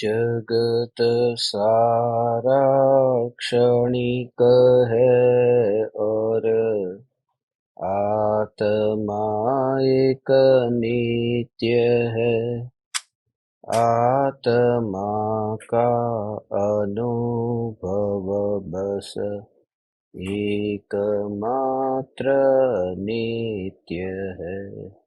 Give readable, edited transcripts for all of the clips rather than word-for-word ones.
जगत सारा क्षणिक है और आत्मा एक नित्य है। आत्मा का अनुभव बस एकमात्र नित्य है।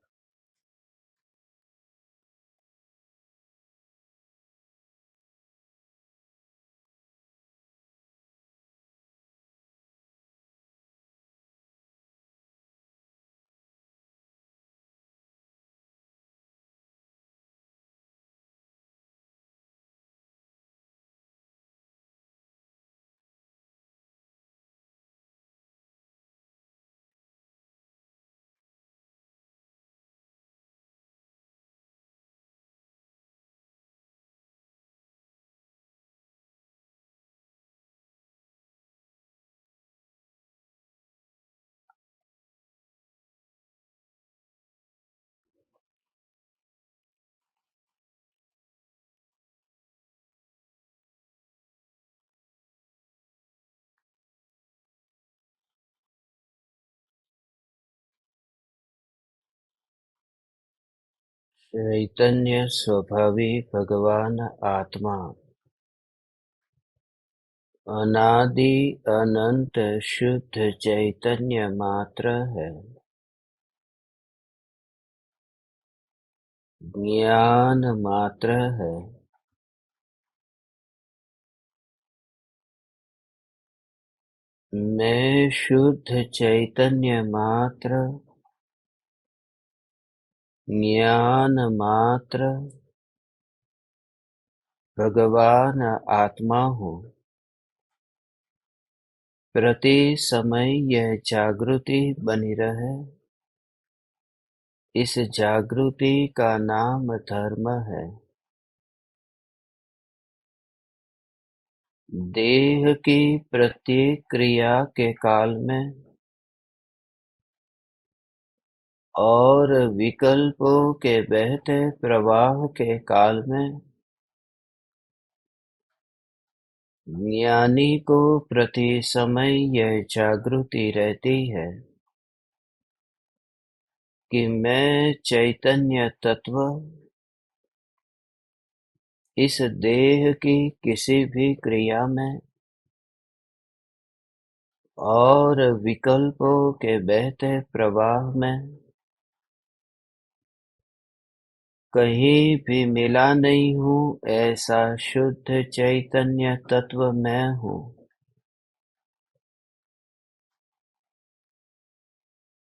चैतन्य स्वभावी भगवान आत्मा अनादि अनंत शुद्ध चैतन्य मात्र है। ज्ञान मात्र है। मैं शुद्ध चैतन्य मात्र, ज्ञान मात्र भगवान आत्मा हूँ। प्रति समय यह जागृति बनी रहे, इस जागृति का नाम धर्म है। देह की प्रत्येक क्रिया के काल में और विकल्पों के बहते प्रवाह के काल में ज्ञानी को प्रति समय यह जागृति रहती है कि मैं चैतन्य तत्व इस देह की किसी भी क्रिया में और विकल्पों के बहते प्रवाह में कहीं भी मिला नहीं हूँ। ऐसा शुद्ध चैतन्य तत्व मैं हूँ।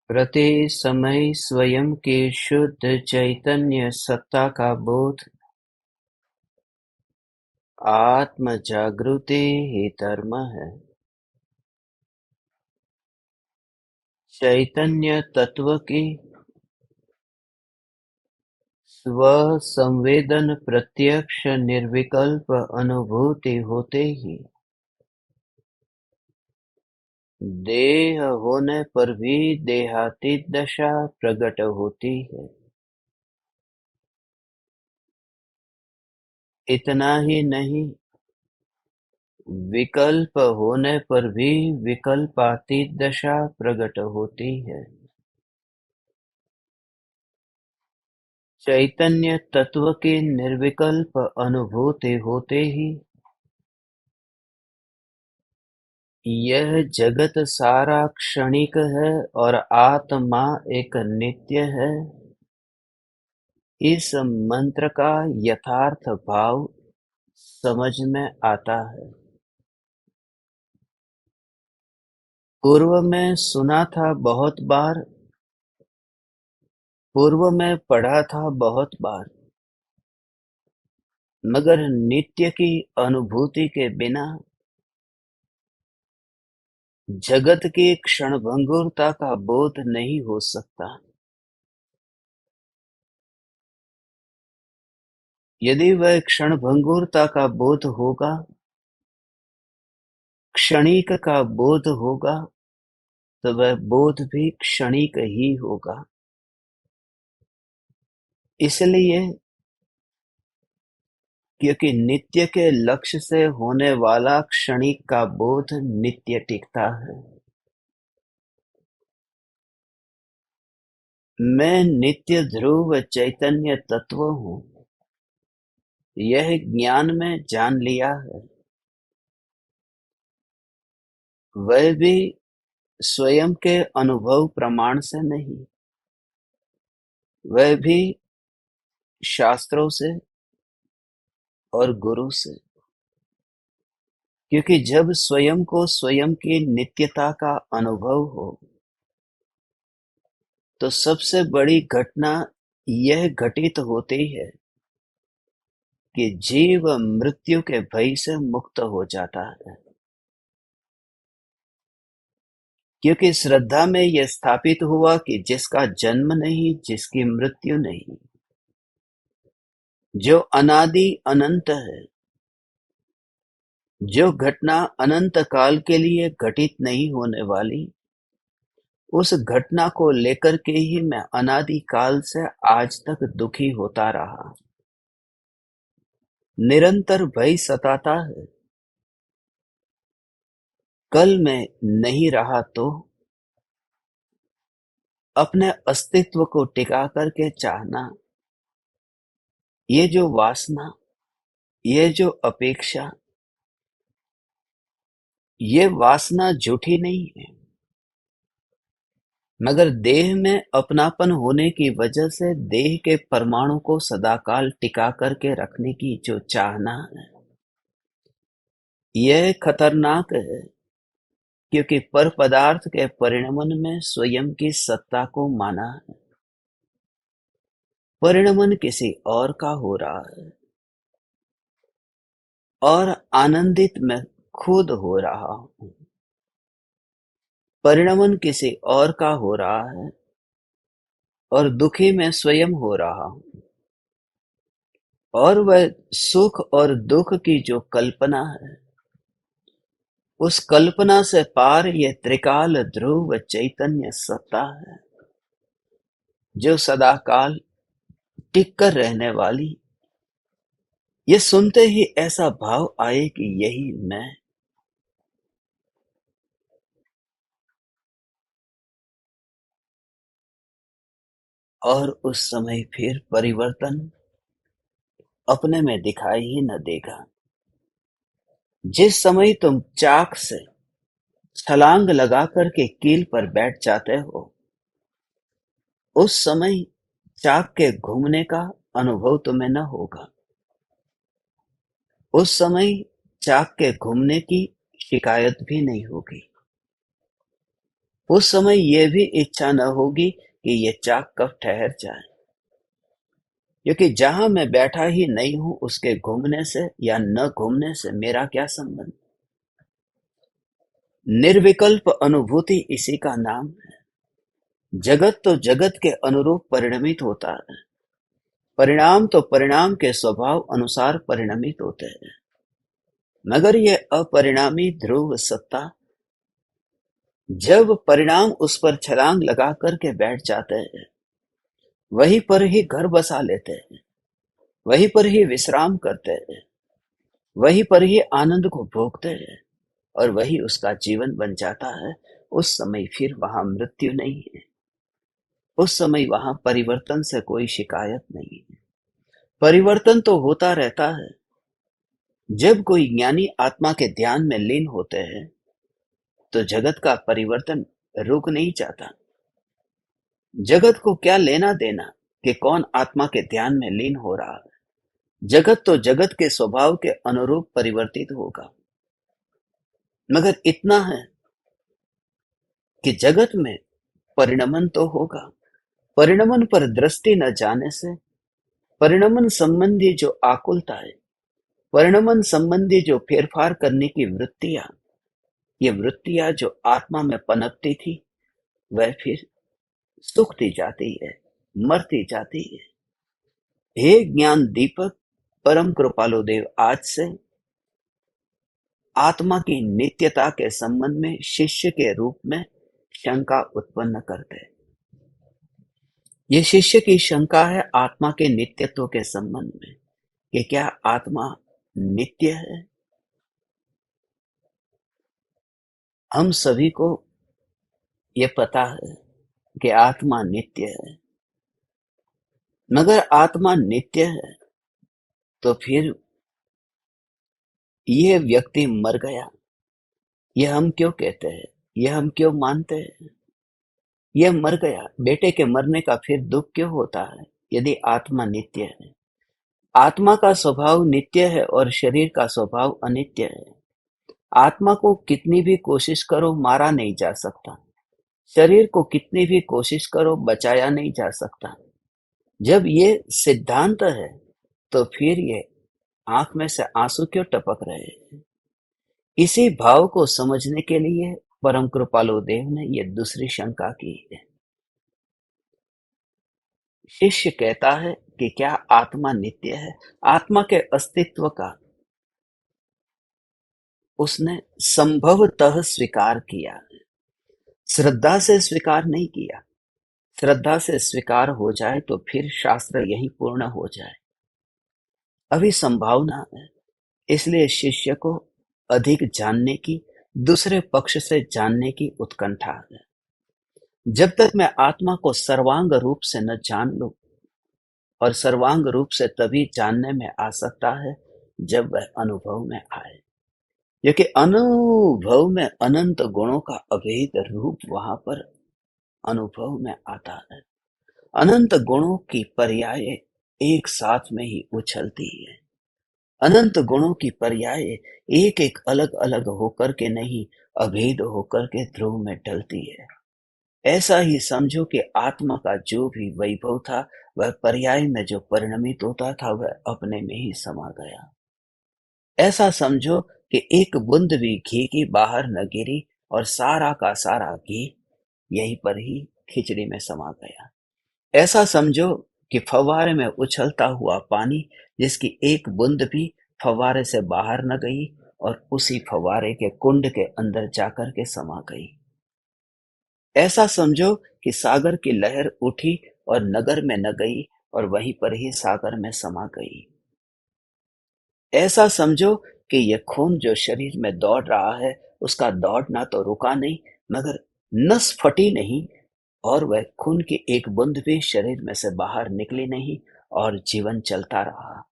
प्रति समय स्वयं की शुद्ध चैतन्य सत्ता का बोध आत्म जागृति ही धर्म है। चैतन्य तत्व की स्व-संवेदन प्रत्यक्ष निर्विकल्प अनुभूति होते ही देह होने पर भी देहातीत दशा प्रकट होती है। इतना ही नहीं, विकल्प होने पर भी विकल्पातीत दशा प्रकट होती है। चैतन्य तत्व की निर्विकल्प अनुभूति होते ही यह जगत सारा क्षणिक है और आत्मा एक नित्य है, इस मंत्र का यथार्थ भाव समझ में आता है। पूर्व में सुना था बहुत बार, पूर्व में पढ़ा था बहुत बार, मगर नित्य की अनुभूति के बिना जगत की क्षणभंगुरता का बोध नहीं हो सकता। यदि वह क्षणभंगुरता का बोध होगा, क्षणिक का बोध होगा, तो वह बोध भी क्षणिक ही होगा। इसलिए क्योंकि नित्य के लक्ष्य से होने वाला क्षणिक का बोध नित्य टिकता है। मैं नित्य ध्रुव चैतन्य तत्व हूँ, यह ज्ञान में जान लिया है। वह भी स्वयं के अनुभव प्रमाण से नहीं, वह भी शास्त्रों से और गुरु से। क्योंकि जब स्वयं को स्वयं की नित्यता का अनुभव हो, तो सबसे बड़ी घटना यह घटित होती है कि जीव मृत्यु के भय से मुक्त हो जाता है। क्योंकि श्रद्धा में यह स्थापित हुआ कि जिसका जन्म नहीं, जिसकी मृत्यु नहीं, जो अनादि अनंत है, जो घटना अनंत काल के लिए घटित नहीं होने वाली, उस घटना को लेकर के ही मैं अनादि काल से आज तक दुखी होता रहा। निरंतर भय सताता है। कल मैं नहीं रहा तो अपने अस्तित्व को टिका करके चाहना, ये जो वासना, ये जो अपेक्षा, ये वासना झूठी नहीं है, मगर देह में अपनापन होने की वजह से देह के परमाणु को सदाकाल टिका करके रखने की जो चाहना है, यह खतरनाक है। क्योंकि पर पदार्थ के परिणमन में स्वयं की सत्ता को माना है। परिणमन किसी और का हो रहा है और आनंदित मैं खुद हो रहा हूं। परिणमन किसी और का हो रहा है और दुखी मैं स्वयं हो रहा हूं। और वह सुख और दुख की जो कल्पना है, उस कल्पना से पार यह त्रिकाल ध्रुव चैतन्य सत्ता है, जो सदाकाल टिक कर रहने वाली। ये सुनते ही ऐसा भाव आए कि यही मैं। और उस समय फिर परिवर्तन अपने में दिखाई ही न देगा। जिस समय तुम चाक से छलांग लगा करके कील पर बैठ जाते हो, उस समय चाक के घूमने का अनुभव तुम्हें न होगा। उस समय चाक के घूमने की शिकायत भी नहीं होगी। उस समय ये भी इच्छा न होगी कि ये चाक कब ठहर जाए। क्योंकि जहां मैं बैठा ही नहीं हूं, उसके घूमने से या न घूमने से मेरा क्या संबंध। निर्विकल्प अनुभूति इसी का नाम है। जगत तो जगत के अनुरूप परिणमित होता है। परिणाम तो परिणाम के स्वभाव अनुसार परिणमित होते हैं। मगर यह अपरिणामी ध्रुव सत्ता, जब परिणाम उस पर छलांग लगा करके बैठ जाते हैं, वहीं पर ही घर बसा लेते हैं, वहीं पर ही विश्राम करते हैं, वहीं पर ही आनंद को भोगते हैं और वही उसका जीवन बन जाता है। उस समय फिर वहां मृत्यु नहीं है। उस समय वहां परिवर्तन से कोई शिकायत नहीं है। परिवर्तन तो होता रहता है। जब कोई ज्ञानी आत्मा के ध्यान में लीन होते हैं, तो जगत का परिवर्तन रुक नहीं जाता। जगत को क्या लेना देना कि कौन आत्मा के ध्यान में लीन हो रहा है। जगत तो जगत के स्वभाव के अनुरूप परिवर्तित होगा। मगर इतना है कि जगत में परिणमन तो होगा। परिणमन पर दृष्टि न जाने से परिणमन संबंधी जो आकुलता है, परिणमन संबंधी जो फेरफार करने की वृत्तियां, ये वृत्तियां जो आत्मा में पनपती थी, वह फिर सूखती जाती है, मरती जाती है। हे ज्ञान दीपक परम कृपालु देव, आज से आत्मा की नित्यता के संबंध में शिष्य के रूप में शंका उत्पन्न करते हैं। ये शिष्य की शंका है आत्मा के नित्यत्व के संबंध में कि क्या आत्मा नित्य है? हम सभी को ये पता है कि आत्मा नित्य है, मगर आत्मा नित्य है तो फिर ये व्यक्ति मर गया, ये हम क्यों कहते हैं? ये हम क्यों मानते हैं? ये मर गया, बेटे के मरने का फिर दुख क्यों होता है यदि आत्मा नित्य है? आत्मा का स्वभाव नित्य है और शरीर का स्वभाव अनित्य है। आत्मा को कितनी भी कोशिश करो मारा नहीं जा सकता, शरीर को कितनी भी कोशिश करो बचाया नहीं जा सकता। जब ये सिद्धांत है तो फिर ये आंख में से आंसू क्यों टपक रहे हैं? इसी भाव को समझने के लिए परम कृपालु देव ने ये दूसरी शंका की है। शिष्य कहता है कि क्या आत्मा नित्य है? आत्मा के अस्तित्व का उसने संभवतः स्वीकार किया, श्रद्धा से स्वीकार नहीं किया। श्रद्धा से स्वीकार हो जाए तो फिर शास्त्र यही पूर्ण हो जाए। अभी संभावना है, इसलिए शिष्य को अधिक जानने की, दूसरे पक्ष से जानने की उत्कंठा है। जब तक मैं आत्मा को सर्वांग रूप से न जान लूं, और सर्वांग रूप से तभी जानने में आ सकता है जब वह अनुभव में आए, क्योंकि अनुभव में अनंत गुणों का अभेद रूप वहां पर अनुभव में आता है। अनंत गुणों की पर्याय एक साथ में ही उछलती है। अनंत गुणों की पर्याय एक एक अलग अलग होकर के नहीं, अभेद होकर के ध्रुव में ढलती है। ऐसा ही समझो कि आत्मा का जो भी वैभव था वह पर्याय में जो परिणमित होता था वह अपने में ही समा गया। ऐसा समझो कि एक बूंद भी घी की बाहर न गिरी और सारा का सारा घी यहीं पर ही खिचड़ी में समा गया। ऐसा समझो कि फव्वारे में उछलता हुआ पानी जिसकी एक बूंद भी फव्वारे से बाहर न गई और उसी फव्वारे के कुंड के अंदर जाकर के समा गई। ऐसा समझो कि सागर की लहर उठी और नगर में न गई और वहीं पर ही सागर में समा गई। ऐसा समझो कि यह खून जो शरीर में दौड़ रहा है उसका दौड़ना तो रुका नहीं, मगर नस फटी नहीं और वह खून की एक बूंद भी शरीर में से बाहर निकली नहीं और जीवन चलता रहा।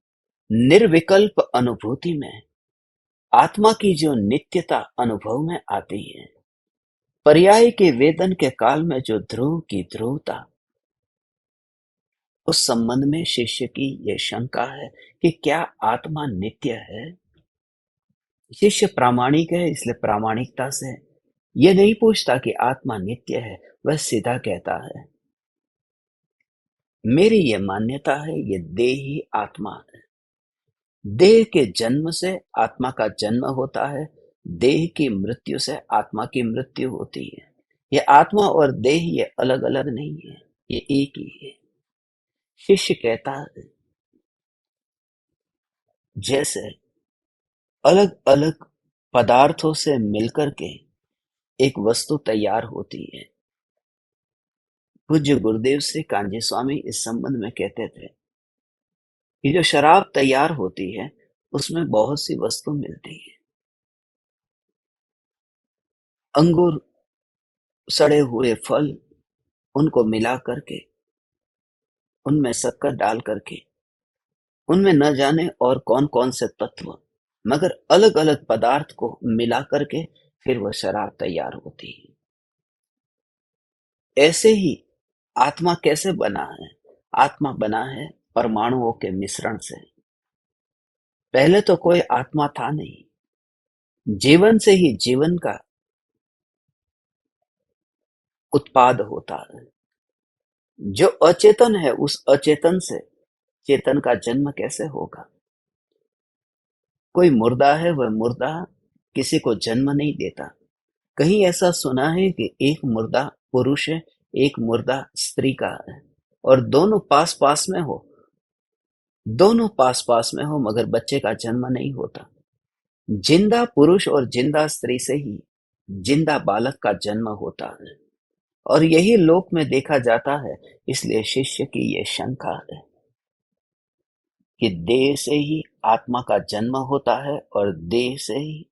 निर्विकल्प अनुभूति में आत्मा की जो नित्यता अनुभव में आती है, पर्याय के वेदन के काल में जो ध्रुव की ध्रुवता, उस संबंध में शिष्य की यह शंका है कि क्या आत्मा नित्य है? शिष्य प्रामाणिक है, इसलिए प्रामाणिकता से यह नहीं पूछता कि आत्मा नित्य है, वह सीधा कहता है मेरी यह मान्यता है ये देह ही आत्मा है। देह के जन्म से आत्मा का जन्म होता है, देह की मृत्यु से आत्मा की मृत्यु होती है। ये आत्मा और देह ये अलग अलग नहीं है, ये एक ही है। शिष्य कहता है जैसे अलग अलग पदार्थों से मिलकर के एक वस्तु तैयार होती है। पूज्य गुरुदेव श्री कांजी स्वामी इस संबंध में कहते थे कि जो शराब तैयार होती है उसमें बहुत सी वस्तु मिलती है। अंगूर, सड़े हुए फल, उनको मिला करके, उनमें शक्कर डाल करके, उनमें न जाने और कौन कौन से तत्व, मगर अलग अलग पदार्थ को मिला करके फिर वह शराब तैयार होती है। ऐसे ही आत्मा कैसे बना है? आत्मा बना है परमाणुओं के मिश्रण से। पहले तो कोई आत्मा था नहीं, जीवन से ही जीवन का उत्पाद होता है। जो अचेतन है उस अचेतन से चेतन का जन्म कैसे होगा? कोई मुर्दा है, वह मुर्दा किसी को जन्म नहीं देता। कहीं ऐसा सुना है कि एक मुर्दा पुरुष है, एक मुर्दा स्त्री का है और दोनों पास पास में हो, दोनों पास पास में हो मगर बच्चे का जन्म नहीं होता। जिंदा पुरुष और जिंदा स्त्री से ही जिंदा बालक का जन्म होता है और यही लोक में देखा जाता है। इसलिए शिष्य की ये शंका है कि देह से ही आत्मा का जन्म होता है और देह से ही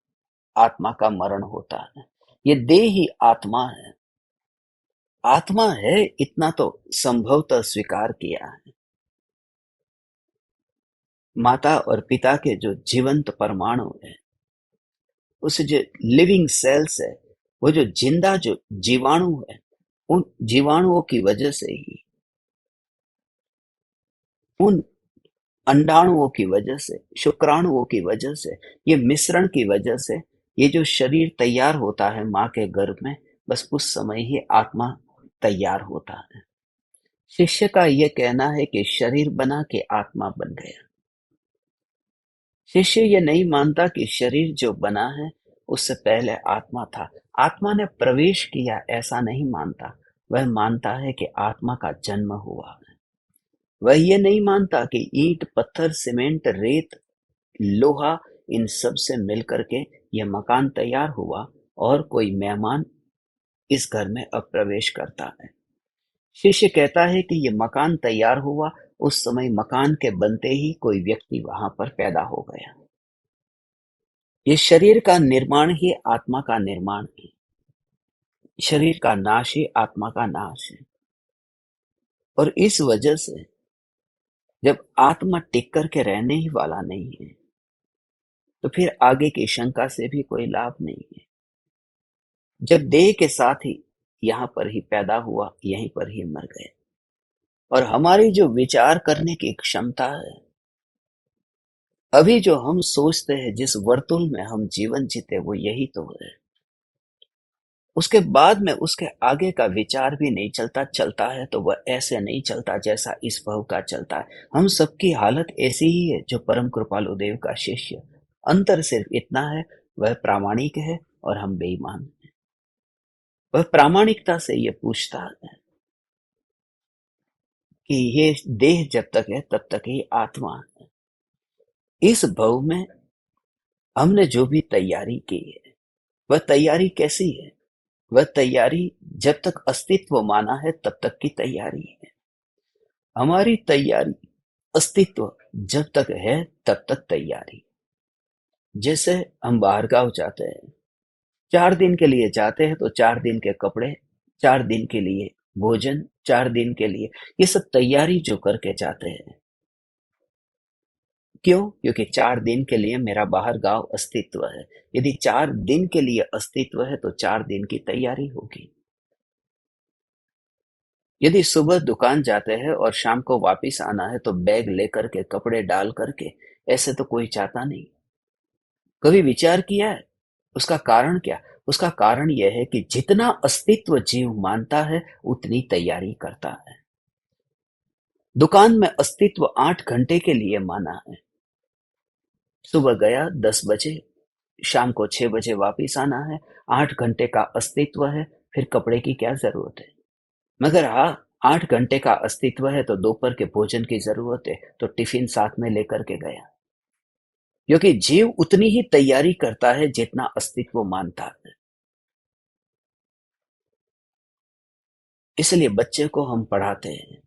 आत्मा का मरण होता है। ये देह ही आत्मा है। आत्मा है इतना तो संभवतः स्वीकार किया है। माता और पिता के जो जीवंत परमाणु है, उस जो लिविंग सेल्स है, वो जो जिंदा जो जीवाणु है, उन जीवाणुओं की वजह से ही, उन अंडाणुओं की वजह से, शुक्राणुओं की वजह से, ये मिश्रण की वजह से ये जो शरीर तैयार होता है माँ के गर्भ में, बस उस समय ही आत्मा तैयार होता है। शिष्य का ये कहना है कि शरीर बना के आत्मा बन गया। शिष्य ये नहीं मानता कि शरीर जो बना है उससे पहले आत्मा था, आत्मा ने प्रवेश किया, ऐसा नहीं मानता। वह मानता है कि आत्मा का जन्म हुआ है। वह ये नहीं मानता कि ईंट, पत्थर, सीमेंट, रेत, लोहा, इन सब से मिलकर के यह मकान तैयार हुआ और कोई मेहमान इस घर में अब प्रवेश करता है। शिष्य कहता है कि यह मकान तैयार हुआ, उस समय मकान के बनते ही कोई व्यक्ति वहां पर पैदा हो गया। ये शरीर का निर्माण ही आत्मा का निर्माण है। शरीर का नाश ही आत्मा का नाश है। और इस वजह से जब आत्मा टिक कर के रहने ही वाला नहीं है, तो फिर आगे की शंका से भी कोई लाभ नहीं है। जब देह के साथ ही यहाँ पर ही पैदा हुआ, यहीं पर ही मर गए। और हमारी जो विचार करने की क्षमता है, अभी जो हम सोचते हैं, जिस वर्तुल में हम जीवन जीते, वो यही तो है। उसके बाद में उसके आगे का विचार भी नहीं चलता। चलता है तो वह ऐसे नहीं चलता जैसा इस भव का चलता है। हम सबकी हालत ऐसी ही है जो परम कृपालु देव का शिष्य। अंतर सिर्फ इतना है, वह प्रामाणिक है और हम बेईमान हैं। वह प्रामाणिकता से ये पूछता है कि ये देह जब तक है तब तक ही आत्मा है। इस भव में हमने जो भी तैयारी की है, वह तैयारी कैसी है? वह तैयारी जब तक अस्तित्व माना है तब तक की तैयारी है। हमारी तैयारी, अस्तित्व जब तक है तब तक तैयारी। जैसे हम बाहर गांव जाते हैं, 4 दिन के लिए जाते हैं, तो 4 दिन के कपड़े, 4 दिन के लिए भोजन, 4 दिन के लिए, ये सब तैयारी जो करके जाते हैं। क्यों? क्योंकि 4 दिन के लिए मेरा बाहर गांव अस्तित्व है। यदि 4 दिन के लिए अस्तित्व है तो 4 दिन की तैयारी होगी। यदि सुबह दुकान जाते हैं और शाम को वापस आना है, तो बैग लेकर के, कपड़े डाल करके, ऐसे तो कोई चाहता नहीं। कभी विचार किया है उसका कारण क्या? उसका कारण यह है कि जितना अस्तित्व जीव मानता है उतनी तैयारी करता है। दुकान में अस्तित्व 8 घंटे के लिए माना है। सुबह गया 10 बजे, शाम को 6 बजे वापिस आना है। 8 घंटे का अस्तित्व है, फिर कपड़े की क्या जरूरत है? मगर हाँ, 8 घंटे का अस्तित्व है तो दोपहर के भोजन की जरूरत है, तो टिफिन साथ में लेकर के गया। क्योंकि जीव उतनी ही तैयारी करता है जितना अस्तित्व मानता है। इसलिए बच्चे को हम पढ़ाते हैं,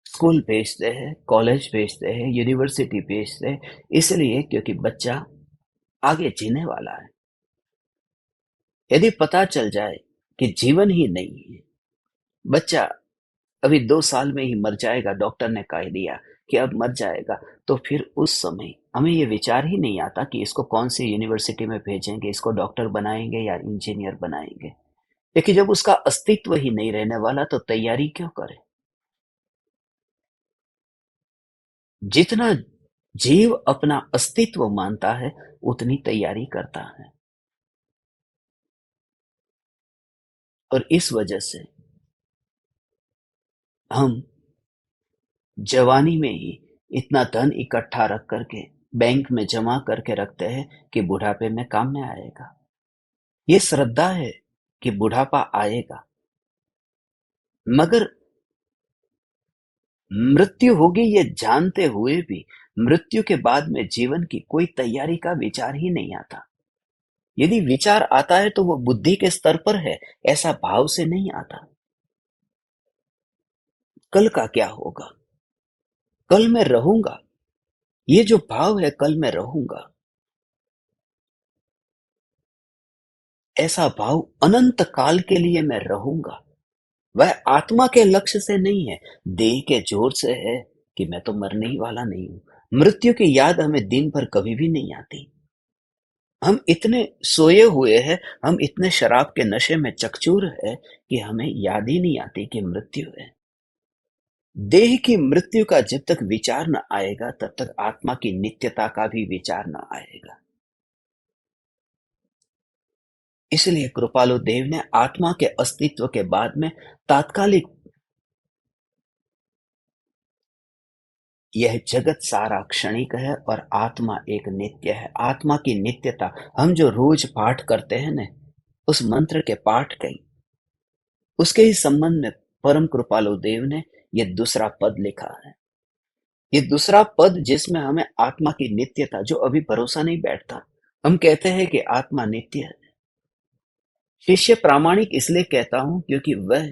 स्कूल भेजते हैं, कॉलेज भेजते हैं, यूनिवर्सिटी भेजते हैं, इसलिए क्योंकि बच्चा आगे जीने वाला है। यदि पता चल जाए कि जीवन ही नहीं है, बच्चा अभी 2 साल में ही मर जाएगा, डॉक्टर ने कह दिया कि अब मर जाएगा, तो फिर उस समय हमें ये विचार ही नहीं आता कि इसको कौन सी यूनिवर्सिटी में भेजेंगे, इसको डॉक्टर बनाएंगे या इंजीनियर बनाएंगे। लेकिन जब उसका अस्तित्व ही नहीं रहने वाला, तो तैयारी क्यों करे? जितना जीव अपना अस्तित्व मानता है उतनी तैयारी करता है। और इस वजह से हम जवानी में ही इतना धन इकट्ठा रख करके बैंक में जमा करके रखते हैं कि बुढ़ापे में काम में आएगा। ये श्रद्धा है कि बुढ़ापा आएगा, मगर मृत्यु होगी ये जानते हुए भी मृत्यु के बाद में जीवन की कोई तैयारी का विचार ही नहीं आता। यदि विचार आता है तो वो बुद्धि के स्तर पर है, ऐसा भाव से नहीं आता। कल का क्या होगा? कल मैं रहूंगा, ये जो भाव है कल मैं रहूंगा, ऐसा भाव अनंत काल के लिए मैं रहूंगा, वह आत्मा के लक्ष्य से नहीं है, देह के जोर से है कि मैं तो मरने ही वाला नहीं हूं। मृत्यु की याद हमें दिन भर कभी भी नहीं आती। हम इतने सोए हुए हैं, हम इतने शराब के नशे में चकचूर है कि हमें याद ही नहीं आती कि मृत्यु है। देह की मृत्यु का जब तक विचार न आएगा तब तक आत्मा की नित्यता का भी विचार न आएगा। इसलिए कृपालु देव ने आत्मा के अस्तित्व के बाद में तात्कालिक यह जगत सारा क्षणिक है और आत्मा एक नित्य है। आत्मा की नित्यता हम जो रोज पाठ करते हैं न, उस मंत्र के पाठ के उसके ही संबंध में परम कृपालु देव ने यह दूसरा पद लिखा है। ये दूसरा पद जिसमें हमें आत्मा की नित्यता, जो अभी भरोसा नहीं बैठता, हम कहते हैं कि आत्मा नित्य है। शिष्य प्रामाणिक इसलिए कहता हूं क्योंकि वह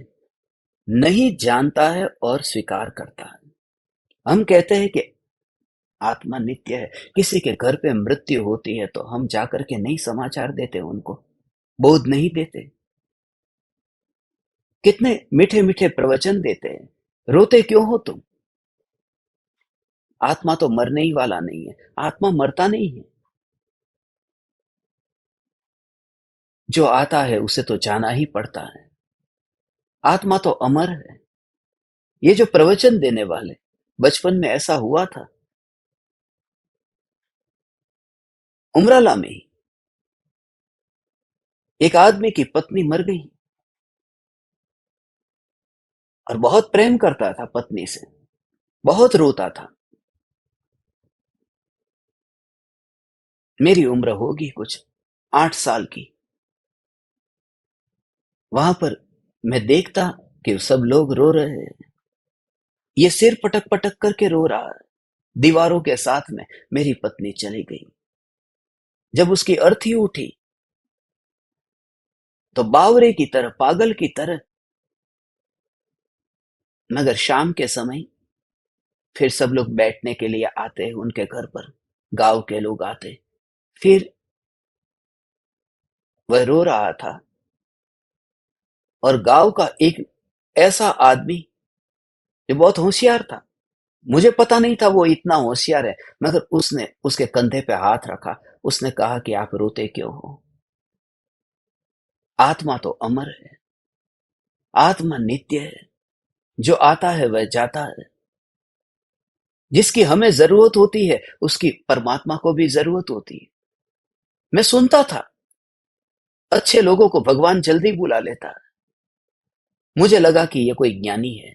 नहीं जानता है और स्वीकार करता है। हम कहते हैं कि आत्मा नित्य है। किसी के घर पे मृत्यु होती है तो हम जाकर के नहीं समाचार देते, उनको बोध नहीं देते, कितने मीठे मीठे प्रवचन देते हैं, रोते क्यों हो तुम? आत्मा तो मरने ही वाला नहीं है, आत्मा मरता नहीं है। जो आता है उसे तो जाना ही पड़ता है। आत्मा तो अमर है। ये जो प्रवचन देने वाले, बचपन में ऐसा हुआ था, उमराला में ही एक आदमी की पत्नी मर गई और बहुत प्रेम करता था पत्नी से, बहुत रोता था। मेरी उम्र होगी कुछ 8 साल की। वहां पर मैं देखता कि सब लोग रो रहे हैं, ये सिर पटक पटक करके रो रहा है। दीवारों के साथ में मेरी पत्नी चली गई। जब उसकी अर्थी उठी तो बावरे की तरह, पागल की तरह, मगर शाम के समय फिर सब लोग बैठने के लिए आते हैं उनके घर पर, गांव के लोग आते। फिर वह रो रहा था और गांव का एक ऐसा आदमी जो बहुत होशियार था, मुझे पता नहीं था वो इतना होशियार है, मगर उसने उसके कंधे पे हाथ रखा। उसने कहा कि आप रोते क्यों हो? आत्मा तो अमर है, आत्मा नित्य है। जो आता है वह जाता है। जिसकी हमें जरूरत होती है उसकी परमात्मा को भी जरूरत होती है। मैं सुनता था अच्छे लोगों को भगवान जल्दी बुला लेता है। मुझे लगा कि यह कोई ज्ञानी है,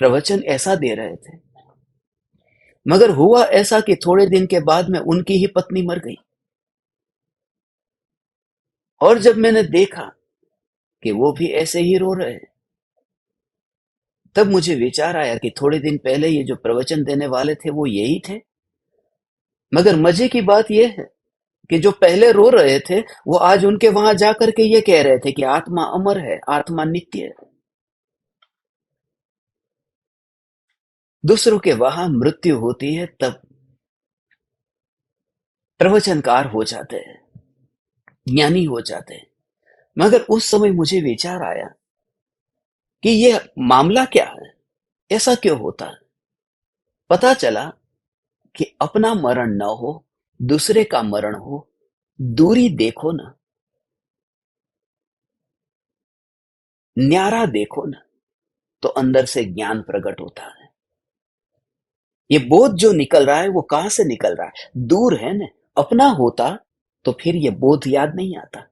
प्रवचन ऐसा दे रहे थे। मगर हुआ ऐसा कि थोड़े दिन के बाद में उनकी ही पत्नी मर गई। और जब मैंने देखा कि वो भी ऐसे ही रो रहे, तब मुझे विचार आया कि थोड़े दिन पहले ये जो प्रवचन देने वाले थे वो यही थे। मगर मजे की बात यह है कि जो पहले रो रहे थे वो आज उनके वहां जाकर के ये कह रहे थे कि आत्मा अमर है, आत्मा नित्य है। दूसरों के वहां मृत्यु होती है तब प्रवचनकार हो जाते हैं, ज्ञानी हो जाते हैं। मगर उस समय मुझे विचार आया कि यह मामला क्या है, ऐसा क्यों होता है। पता चला कि अपना मरण न हो, दूसरे का मरण हो, दूरी देखो ना, न्यारा देखो ना, तो अंदर से ज्ञान प्रकट होता है। ये बोध जो निकल रहा है वो कहां से निकल रहा है? दूर है ना। अपना होता तो फिर ये बोध याद नहीं आता।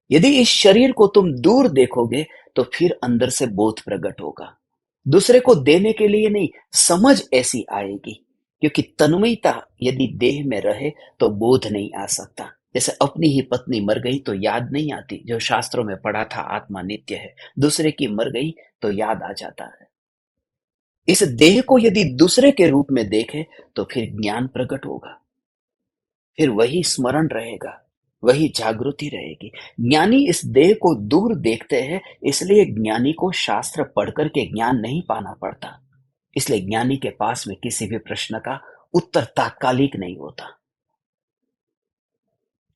यदि इस शरीर को तुम दूर देखोगे तो फिर अंदर से बोध प्रकट होगा। दूसरे को देने के लिए नहीं, समझ ऐसी आएगी। क्योंकि तन्मयता यदि देह में रहे तो बोध नहीं आ सकता। जैसे अपनी ही पत्नी मर गई तो याद नहीं आती, जो शास्त्रों में पढ़ा था आत्मा नित्य है। दूसरे की मर गई तो याद आ जाता है। इस देह को यदि दूसरे के रूप में देखे तो फिर ज्ञान प्रकट होगा, फिर वही स्मरण रहेगा। वही जागृति रहेगी। ज्ञानी इस देह को दूर देखते हैं, इसलिए ज्ञानी को शास्त्र पढ़ करके ज्ञान नहीं पाना पड़ता। इसलिए ज्ञानी के पास में किसी भी प्रश्न का उत्तर तात्कालिक नहीं होता।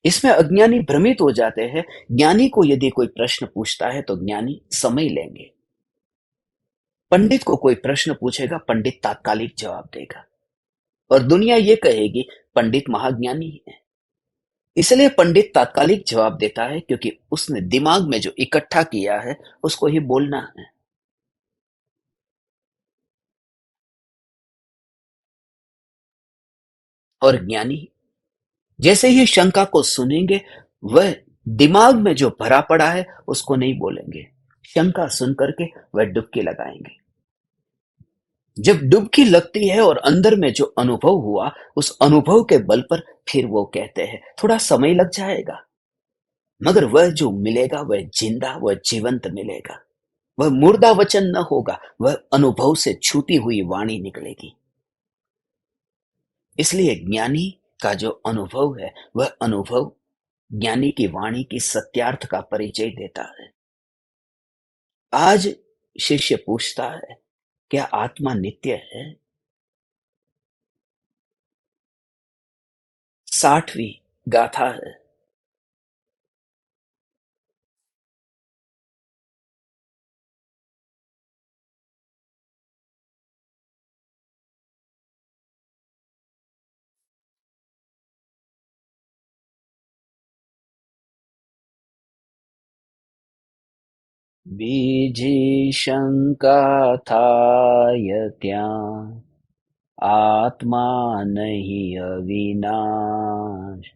इसमें अज्ञानी भ्रमित हो जाते हैं। ज्ञानी को यदि कोई प्रश्न पूछता है तो ज्ञानी समय लेंगे। पंडित को कोई प्रश्न पूछेगा, पंडित तात्कालिक जवाब देगा, और दुनिया ये कहेगी पंडित महाज्ञानी है। इसलिए पंडित तात्कालिक जवाब देता है, क्योंकि उसने दिमाग में जो इकट्ठा किया है उसको ही बोलना है। और ज्ञानी जैसे ही शंका को सुनेंगे, वह दिमाग में जो भरा पड़ा है उसको नहीं बोलेंगे, शंका सुन करके वह डुबकी लगाएंगे। जब डुबकी लगती है और अंदर में जो अनुभव हुआ, उस अनुभव के बल पर फिर वो कहते हैं। थोड़ा समय लग जाएगा, मगर वह जो मिलेगा वह जिंदा, वह जीवंत मिलेगा। वह मुर्दा वचन न होगा, वह अनुभव से छूटी हुई वाणी निकलेगी। इसलिए ज्ञानी का जो अनुभव है, वह अनुभव ज्ञानी की वाणी की सत्यार्थ का परिचय देता है। आज शिष्य पूछता है, क्या आत्मा नित्य है? 60वीं गाथा है। बीजी शंका था ત્યાં आत्मा नहीं अविनाश,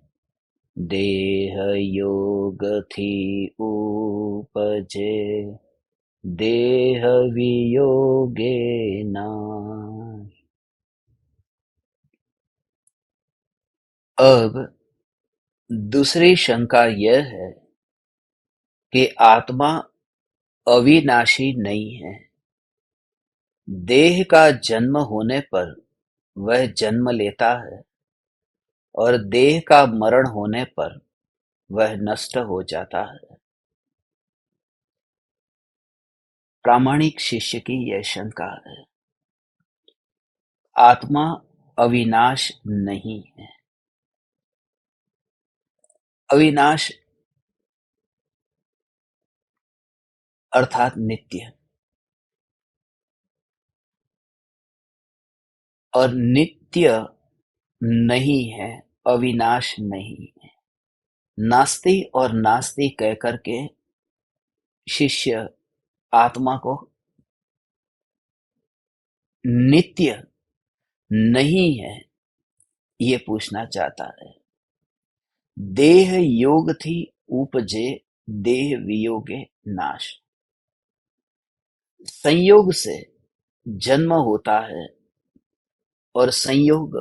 देह योग थी उपजे, देह वियोगे नाश। अब दूसरी शंका यह है कि आत्मा अविनाशी नहीं है। देह का जन्म होने पर वह जन्म लेता है, और देह का मरण होने पर वह नष्ट हो जाता है। प्रामाणिक शिष्य की यह शंका है। आत्मा अविनाश नहीं है। अविनाश अर्थात नित्य, और नित्य नहीं है, अविनाश नहीं है। नास्ति और नास्ति कह करके शिष्य आत्मा को नित्य नहीं है ये पूछना चाहता है। देह योग थी उपजे, देह वियोगे नाश। संयोग से जन्म होता है, और संयोग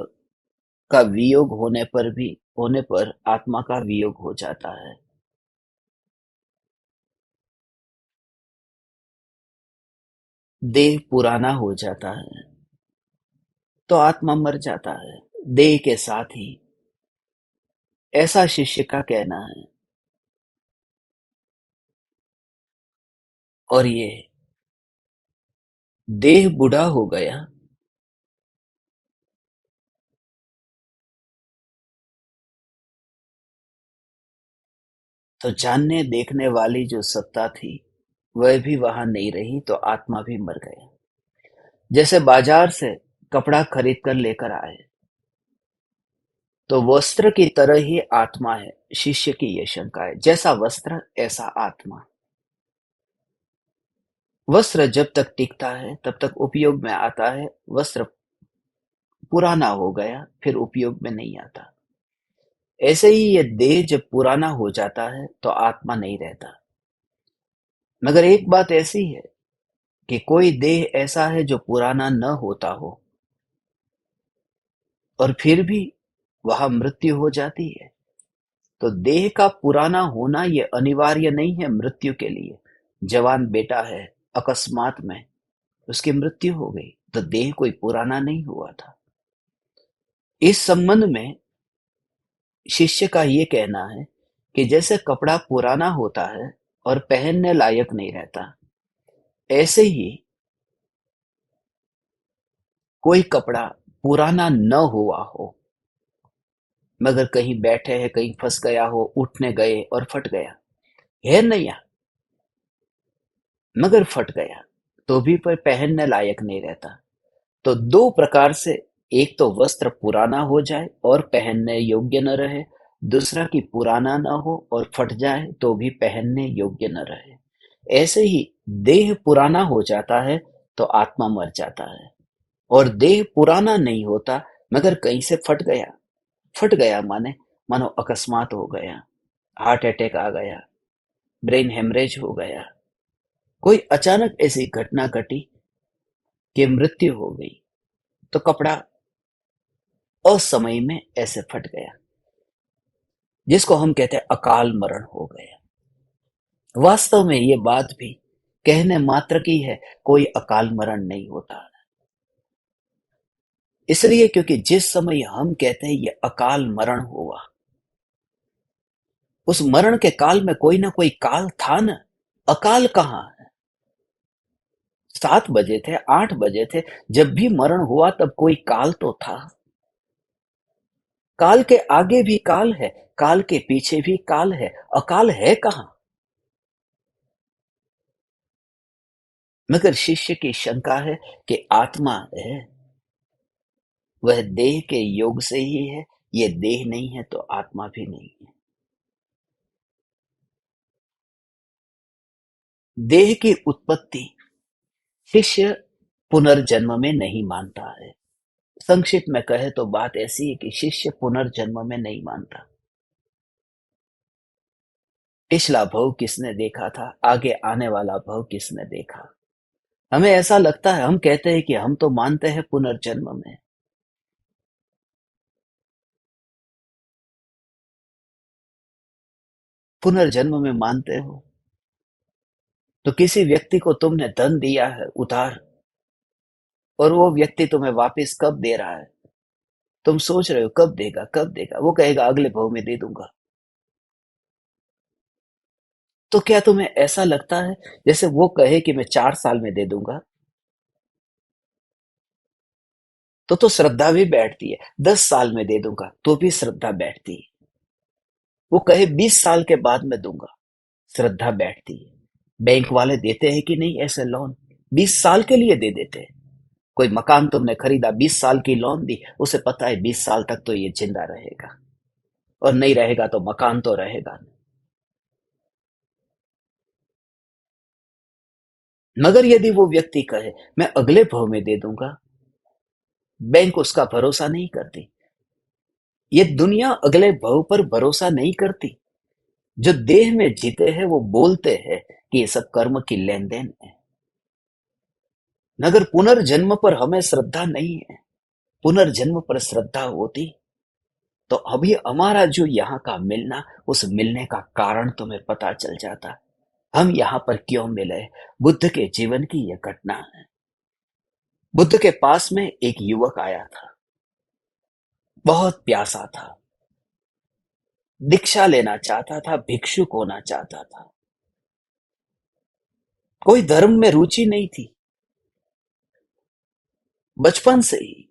का वियोग होने पर आत्मा का वियोग हो जाता है। देह पुराना हो जाता है तो आत्मा मर जाता है, देह के साथ ही। ऐसा शिष्य का कहना है। और ये देह बूढ़ा हो गया तो जानने देखने वाली जो सत्ता थी वह भी वहां नहीं रही, तो आत्मा भी मर गया। जैसे बाजार से कपड़ा खरीद कर लेकर आए तो वस्त्र की तरह ही आत्मा है। शिष्य की यह शंका है, जैसा वस्त्र ऐसा आत्मा। वस्त्र जब तक टिकता है तब तक उपयोग में आता है, वस्त्र पुराना हो गया फिर उपयोग में नहीं आता। ऐसे ही ये देह जब पुराना हो जाता है तो आत्मा नहीं रहता। मगर एक बात ऐसी है कि कोई देह ऐसा है जो पुराना न होता हो, और फिर भी वहां मृत्यु हो जाती है। तो देह का पुराना होना ये अनिवार्य नहीं है मृत्यु के लिए। जवान बेटा है, अकस्मात में उसकी मृत्यु हो गई तो देह कोई पुराना नहीं हुआ था। इस संबंध में शिष्य का ये कहना है कि जैसे कपड़ा पुराना होता है और पहनने लायक नहीं रहता, ऐसे ही कोई कपड़ा पुराना न हुआ हो, मगर कहीं बैठे हैं, कहीं फंस गया हो, उठने गए और फट गया, है नया मगर फट गया, तो भी पर पहनने लायक नहीं रहता। तो दो प्रकार से, एक तो वस्त्र पुराना हो जाए और पहनने योग्य न रहे, दूसरा कि पुराना न हो और फट जाए तो भी पहनने योग्य न रहे। ऐसे ही देह पुराना हो जाता है तो आत्मा मर जाता है, और देह पुराना नहीं होता मगर कहीं से फट गया माने मानो अकस्मात हो गया, हार्ट अटैक आ गया, ब्रेन हेमरेज हो गया, कोई अचानक ऐसी घटना घटी कि मृत्यु हो गई, तो कपड़ा असमय में ऐसे फट गया, जिसको हम कहते हैं अकाल मरण हो गया। वास्तव में ये बात भी कहने मात्र की है, कोई अकाल मरण नहीं होता। इसलिए क्योंकि जिस समय हम कहते हैं ये अकाल मरण हुआ, उस मरण के काल में कोई ना कोई काल था ना। अकाल कहाँ है? 7 बजे थे, 8 बजे थे, जब भी मरण हुआ तब कोई काल तो था। काल के आगे भी काल है, काल के पीछे भी काल है, अकाल है कहाँ? मगर शिष्य की शंका है कि आत्मा है, वह देह के योग से ही है, ये देह नहीं है तो आत्मा भी नहीं है। देह की उत्पत्ति शिष्य पुनर्जन्म में नहीं मानता है। संक्षिप्त में कहे तो बात ऐसी है कि शिष्य पुनर्जन्म में नहीं मानता। पिछला भव किसने देखा था, आगे आने वाला भव किसने देखा? हमें ऐसा लगता है, हम कहते हैं कि हम तो मानते हैं पुनर्जन्म में। पुनर्जन्म में मानते हो तो किसी व्यक्ति को तुमने धन दिया है उधार, और वो व्यक्ति तुम्हें वापस कब दे रहा है? तुम सोच रहे हो कब देगा, कब देगा, वो कहेगा अगले भव में दे दूंगा। तो क्या तुम्हें ऐसा लगता है जैसे वो कहे कि मैं 4 साल में दे दूंगा? तो श्रद्धा भी बैठती है। 10 साल में दे दूंगा तो भी श्रद्धा बैठती है। वो कहे 20 साल के बाद में दूंगा, श्रद्धा बैठती है। बैंक वाले देते हैं कि नहीं ऐसे लोन? 20 साल के लिए दे देते हैं। कोई मकान तुमने खरीदा, 20 साल की लोन दी, उसे पता है 20 साल तक तो ये जिंदा रहेगा, और नहीं रहेगा तो मकान तो रहेगा नहीं। मगर यदि वो व्यक्ति कहे मैं अगले भव में दे दूंगा, बैंक उसका भरोसा नहीं करती। ये दुनिया अगले भव पर भरोसा नहीं करती। जो देह में जीते हैं वो बोलते हैं कि ये सब कर्म की लेन देन है, मगर पुनर्जन्म पर हमें श्रद्धा नहीं है। पुनर्जन्म पर श्रद्धा होती तो अभी हमारा जो यहाँ का मिलना, उस मिलने का कारण तुम्हें पता चल जाता। हम यहाँ पर क्यों मिले? बुद्ध के जीवन की यह घटना है। बुद्ध के पास में एक युवक आया था, बहुत प्यासा था, दीक्षा लेना चाहता था, भिक्षुक होना चाहता था। कोई धर्म में रुचि नहीं थी, बचपन से ही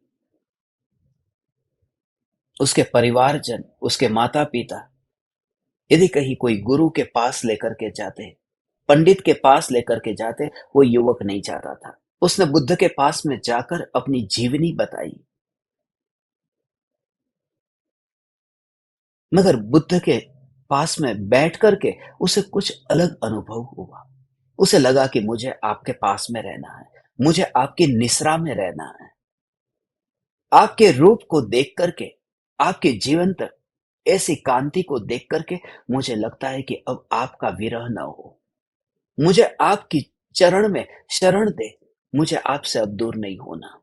उसके परिवारजन, उसके माता पिता यदि कहीं कोई गुरु के पास लेकर के जाते, पंडित के पास लेकर के जाते, वो युवक नहीं चाहता था। उसने बुद्ध के पास में जाकर अपनी जीवनी बताई, मगर बुद्ध के पास में बैठ करके उसे कुछ अलग अनुभव हुआ। उसे लगा कि मुझे आपके पास में रहना है, मुझे आपकी निश्रा में रहना है। आपके रूप को देख करके, आपके जीवंत ऐसी कांति को देख करके मुझे लगता है कि अब आपका विरह न हो। मुझे आपकी चरण में शरण दे, मुझे आपसे अब दूर नहीं होना।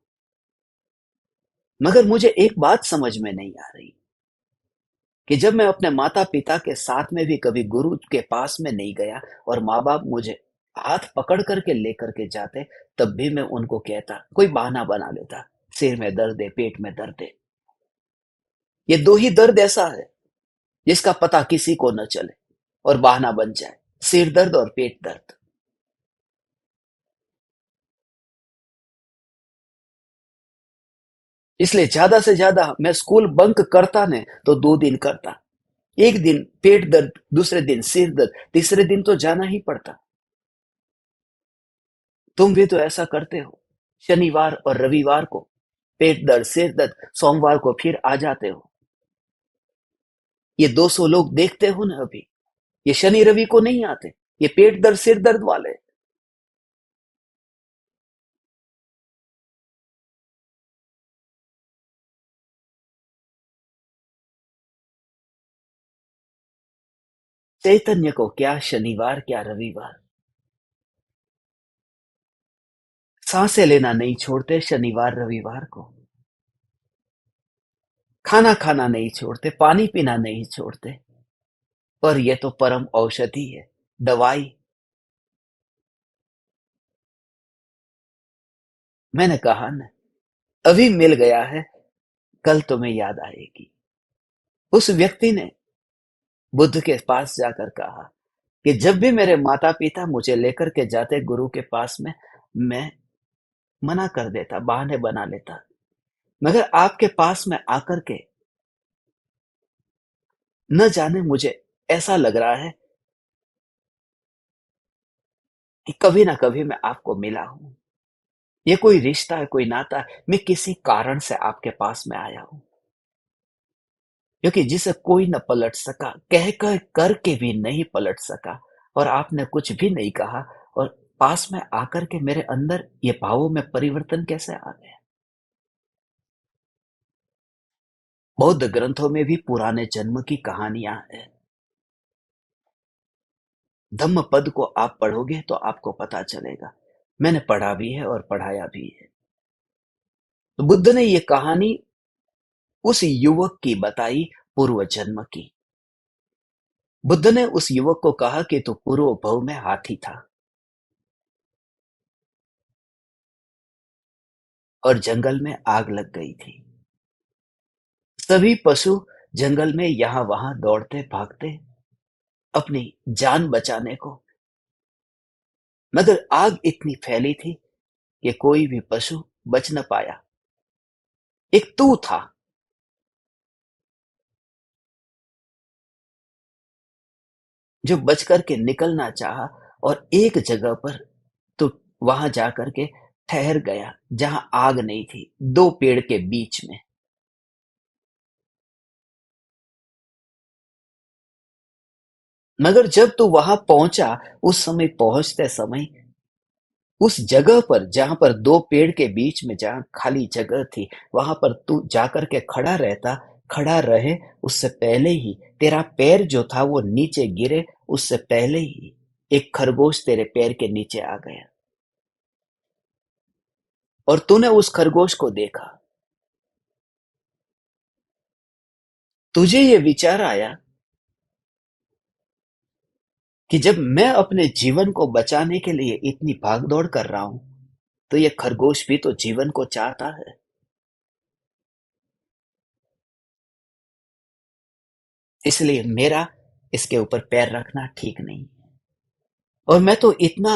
मगर मुझे एक बात समझ में नहीं आ रही कि जब मैं अपने माता पिता के साथ में भी कभी गुरु के पास में नहीं गया, और माँ बाप मुझे हाथ पकड़ करके लेकर के जाते, तब भी मैं उनको कहता, कोई बहाना बना लेता, सिर में दर्द है, पेट में दर्द है। ये दो ही दर्द ऐसा है जिसका पता किसी को न चले और बहाना बन जाए, सिर दर्द और पेट दर्द। इसलिए ज्यादा से ज्यादा मैं स्कूल बंक करता ने तो 2 दिन करता। एक दिन पेट दर्द, दूसरे दिन सिर दर्द, तीसरे दिन तो जाना ही पड़ता। तुम भी तो ऐसा करते हो। शनिवार और रविवार को पेट दर्द, सिर दर्द, सोमवार को फिर आ जाते हो। ये 200 लोग देखते हो ना अभी, ये शनि रवि को नहीं आते, ये पेट दर्द सिर दर्द वाले। चैतन्य को क्या शनिवार क्या रविवार, सांसें लेना नहीं छोड़ते शनिवार रविवार को, खाना खाना नहीं छोड़ते, पानी पीना नहीं छोड़ते। पर यह तो परम औषधि है, दवाई। मैंने कहा न, अभी मिल गया है, कल तुम्हें याद आएगी। उस व्यक्ति ने बुद्ध के पास जाकर कहा कि जब भी मेरे माता पिता मुझे लेकर के जाते गुरु के पास में, मैं मना कर देता, बहाने बना लेता। मगर आपके पास में आकर के न जाने मुझे ऐसा लग रहा है कि कभी ना कभी मैं आपको मिला हूं। ये कोई रिश्ता है, कोई नाता है, मैं किसी कारण से आपके पास में आया हूं। क्योंकि जिसे कोई न पलट सका, कह कह करके भी नहीं पलट सका, और आपने कुछ भी नहीं कहा, और पास में आकर के मेरे अंदर ये भावों में परिवर्तन कैसे आ गया। बौद्ध ग्रंथों में भी पुराने जन्म की कहानियां हैं। धम्म पद को आप पढ़ोगे तो आपको पता चलेगा। मैंने पढ़ा भी है और पढ़ाया भी है। तो बुद्ध ने ये कहानी उस युवक की बताई, पूर्व जन्म की। बुद्ध ने उस युवक को कहा कि तू पूर्व भव में हाथी था और जंगल में आग लग गई थी। सभी पशु जंगल में यहां वहां दौड़ते भागते अपनी जान बचाने को, मगर आग इतनी फैली थी कि कोई भी पशु बच न पाया। एक तू था जो बच करके निकलना चाहा, और एक जगह पर तो वहां जाकर के ठहर गया जहां आग नहीं थी, दो पेड़ के बीच में। मगर जब तू वहां पहुंचा, उस समय पहुंचते समय उस जगह पर जहां पर दो पेड़ के बीच में जहां खाली जगह थी, वहां पर तू जाकर के खड़ा रहता, खड़ा रहे उससे पहले ही तेरा पैर जो था वो नीचे गिरे, उससे पहले ही एक खरगोश तेरे पैर के नीचे आ गया, और तूने उस खरगोश को देखा। तुझे ये विचार आया कि जब मैं अपने जीवन को बचाने के लिए इतनी भागदौड़ कर रहा हूं, तो ये खरगोश भी तो जीवन को चाहता है। इसलिए मेरा इसके ऊपर पैर रखना ठीक नहीं। और मैं तो इतना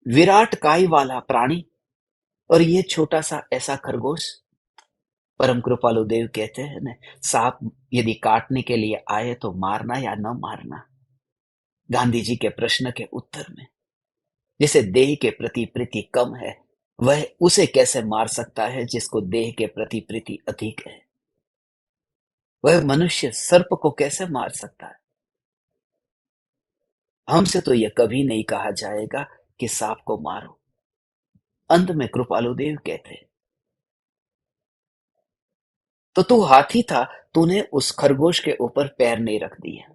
विराट काय वाला प्राणी, और ये छोटा सा ऐसा खरगोश। परम कृपालु देव कहते हैं ना, सांप यदि काटने के लिए आए तो मारना या न मारना। गांधी जी के प्रश्न के उत्तर में, जिसे देह के प्रति प्रीति कम है, वह उसे कैसे मार सकता है जिसको देह के प्रति प्रीति अधिक है। वह मनुष्य सर्प को कैसे मार सकता है। हमसे तो यह कभी नहीं कहा जाएगा कि सांप को मारो। अंत में कृपालु देव कहते हैं, तो तू हाथी था, तूने उस खरगोश के ऊपर पैर नहीं रख दिया।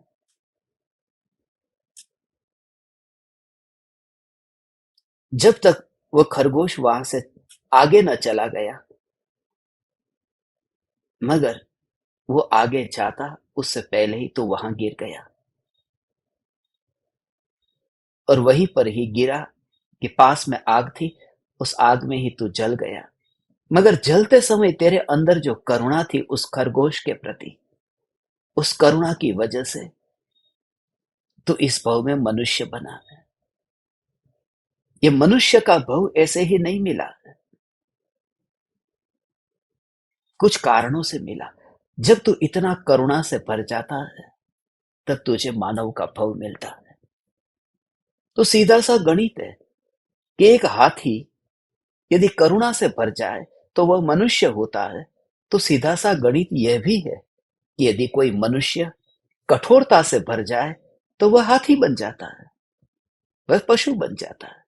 जब तक वह खरगोश वहां से आगे न चला गया, मगर वो आगे जाता उससे पहले ही तू वहां गिर गया, और वहीं पर ही गिरा कि पास में आग थी, उस आग में ही तू जल गया। मगर जलते समय तेरे अंदर जो करुणा थी उस खरगोश के प्रति, उस करुणा की वजह से तू इस भव में मनुष्य बना है। ये मनुष्य का भव ऐसे ही नहीं मिला, कुछ कारणों से मिला। जब तू इतना करुणा से भर जाता है, तब तुझे मानव का भव मिलता है। तो सीधा सा गणित है कि एक हाथी यदि करुणा से भर जाए तो वह मनुष्य होता है। तो सीधा सा गणित यह भी है कि यदि कोई मनुष्य कठोरता से भर जाए तो वह हाथी बन जाता है, वह पशु बन जाता है।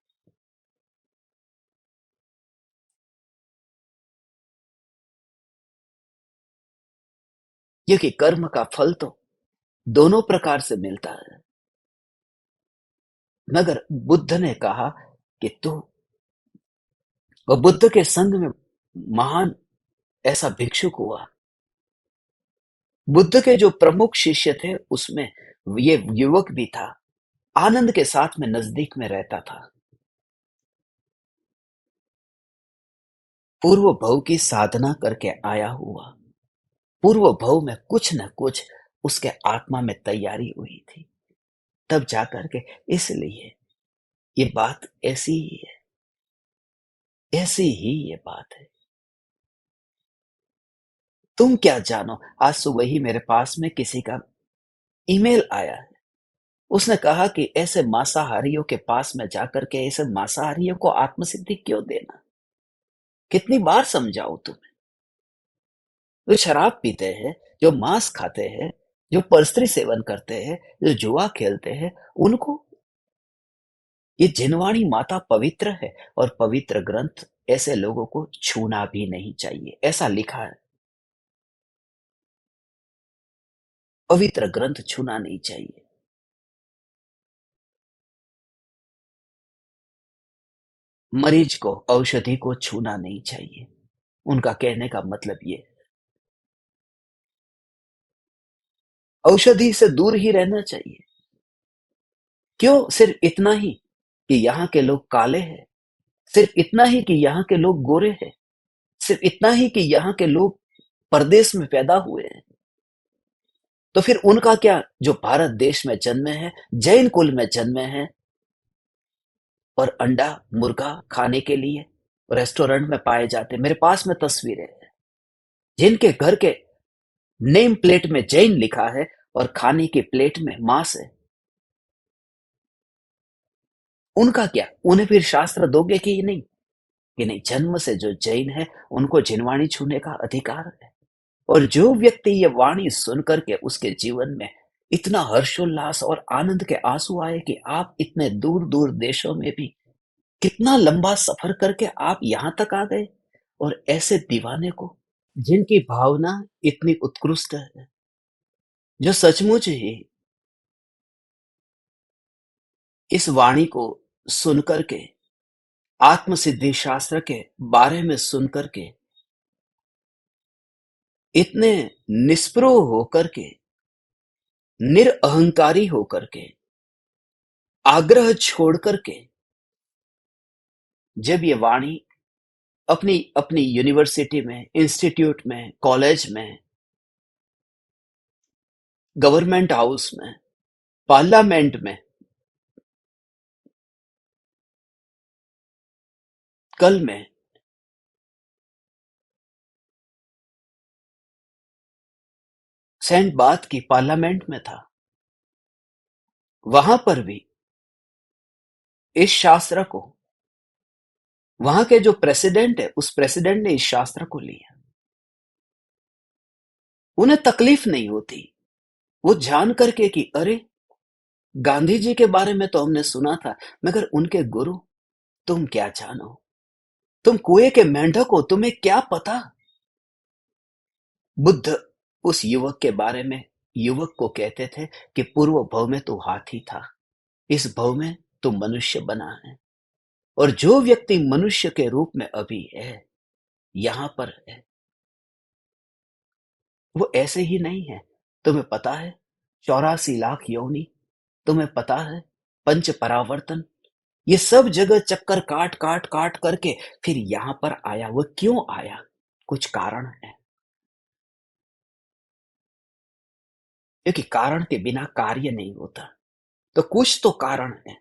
क्योंकि कर्म का फल तो दोनों प्रकार से मिलता है। मगर बुद्ध ने कहा कि तू, वह बुद्ध के संग में महान ऐसा भिक्षुक हुआ। बुद्ध के जो प्रमुख शिष्य थे उसमें ये युवक भी था, आनंद के साथ में नजदीक में रहता था। पूर्व भव की साधना करके आया हुआ, पूर्व भव में कुछ न कुछ उसके आत्मा में तैयारी हुई थी, तब जाकर के। इसलिए ये बात ऐसी ही है, ऐसी ही ये बात है। तुम क्या जानो। आज सुबह ही मेरे पास में किसी का ईमेल आया है। उसने कहा कि ऐसे मांसाहारियों के पास में जाकर के ऐसे मांसाहारियों को आत्मसिद्धि क्यों देना। कितनी बार समझाओ तुम्हें। जो शराब पीते हैं, जो मांस खाते हैं, जो परस्त्री सेवन करते हैं, जो जुआ खेलते हैं, उनको ये जिनवाणी माता पवित्र है और पवित्र ग्रंथ ऐसे लोगों को छूना भी नहीं चाहिए, ऐसा लिखा है। पवित्र ग्रंथ छूना नहीं चाहिए। मरीज को, औषधि को छूना नहीं चाहिए। उनका कहने का मतलब ये, औषधि से दूर ही रहना चाहिए। क्यों? सिर्फ इतना ही कि यहाँ के लोग काले हैं, सिर्फ इतना ही कि यहाँ के लोग गोरे हैं, सिर्फ इतना ही कि यहाँ के लोग परदेश में पैदा हुए हैं। तो फिर उनका क्या, जो भारत देश में जन्मे हैं, जैन कुल में जन्मे हैं और अंडा मुर्गा खाने के लिए रेस्टोरेंट में पाए जाते हैं। मेरे पास में तस्वीरें हैं जिनके घर के नेम प्लेट में जैन लिखा है और खाने की प्लेट में मांस है। उनका क्या? उन्हें फिर शास्त्र दोगे कि नहीं? कि नहीं, जन्म से जो जैन है उनको जिनवाणी छूने का अधिकार है। और जो व्यक्ति ये वाणी सुन करके उसके जीवन में इतना हर्षोल्लास और आनंद के आंसू आए कि आप इतने दूर दूर देशों में भी कितना लंबा सफर करके आप यहां तक आ गए, और ऐसे दीवाने को जिनकी भावना इतनी उत्कृष्ट है, जो सचमुच ही इस वाणी को सुन करके, आत्म सिद्धि शास्त्र के बारे में सुन करके इतने निस्पृह होकर के, निरअहंकारी होकर के, आग्रह छोड़ करके, जब ये वाणी अपनी अपनी यूनिवर्सिटी में, इंस्टीट्यूट में, कॉलेज में, गवर्नमेंट हाउस में, पार्लियामेंट में, कल में सेंट बाथ की पार्लियामेंट में था, वहां पर भी इस शास्त्र को, वहां के जो प्रेसिडेंट है उस प्रेसिडेंट ने इस शास्त्र को लिया। उन्हें तकलीफ नहीं होती, वो जान करके कि अरे, गांधी जी के बारे में तो हमने सुना था, मगर उनके गुरु, तुम क्या जानो, तुम कुएं के मेंढक हो, तुम्हें क्या पता। बुद्ध उस युवक के बारे में, युवक को कहते थे कि पूर्व भव में तू हाथी था, इस भव में तू मनुष्य बना है। और जो व्यक्ति मनुष्य के रूप में अभी है, यहां पर है, वो ऐसे ही नहीं है। तुम्हें पता है 84 लाख योनि, तुम्हें पता है पंच परावर्तन, ये सब जगह चक्कर काट काट काट करके फिर यहां पर आया। वो क्यों आया? कुछ कारण है। क्योंकि कारण के बिना कार्य नहीं होता। तो कुछ तो कारण है,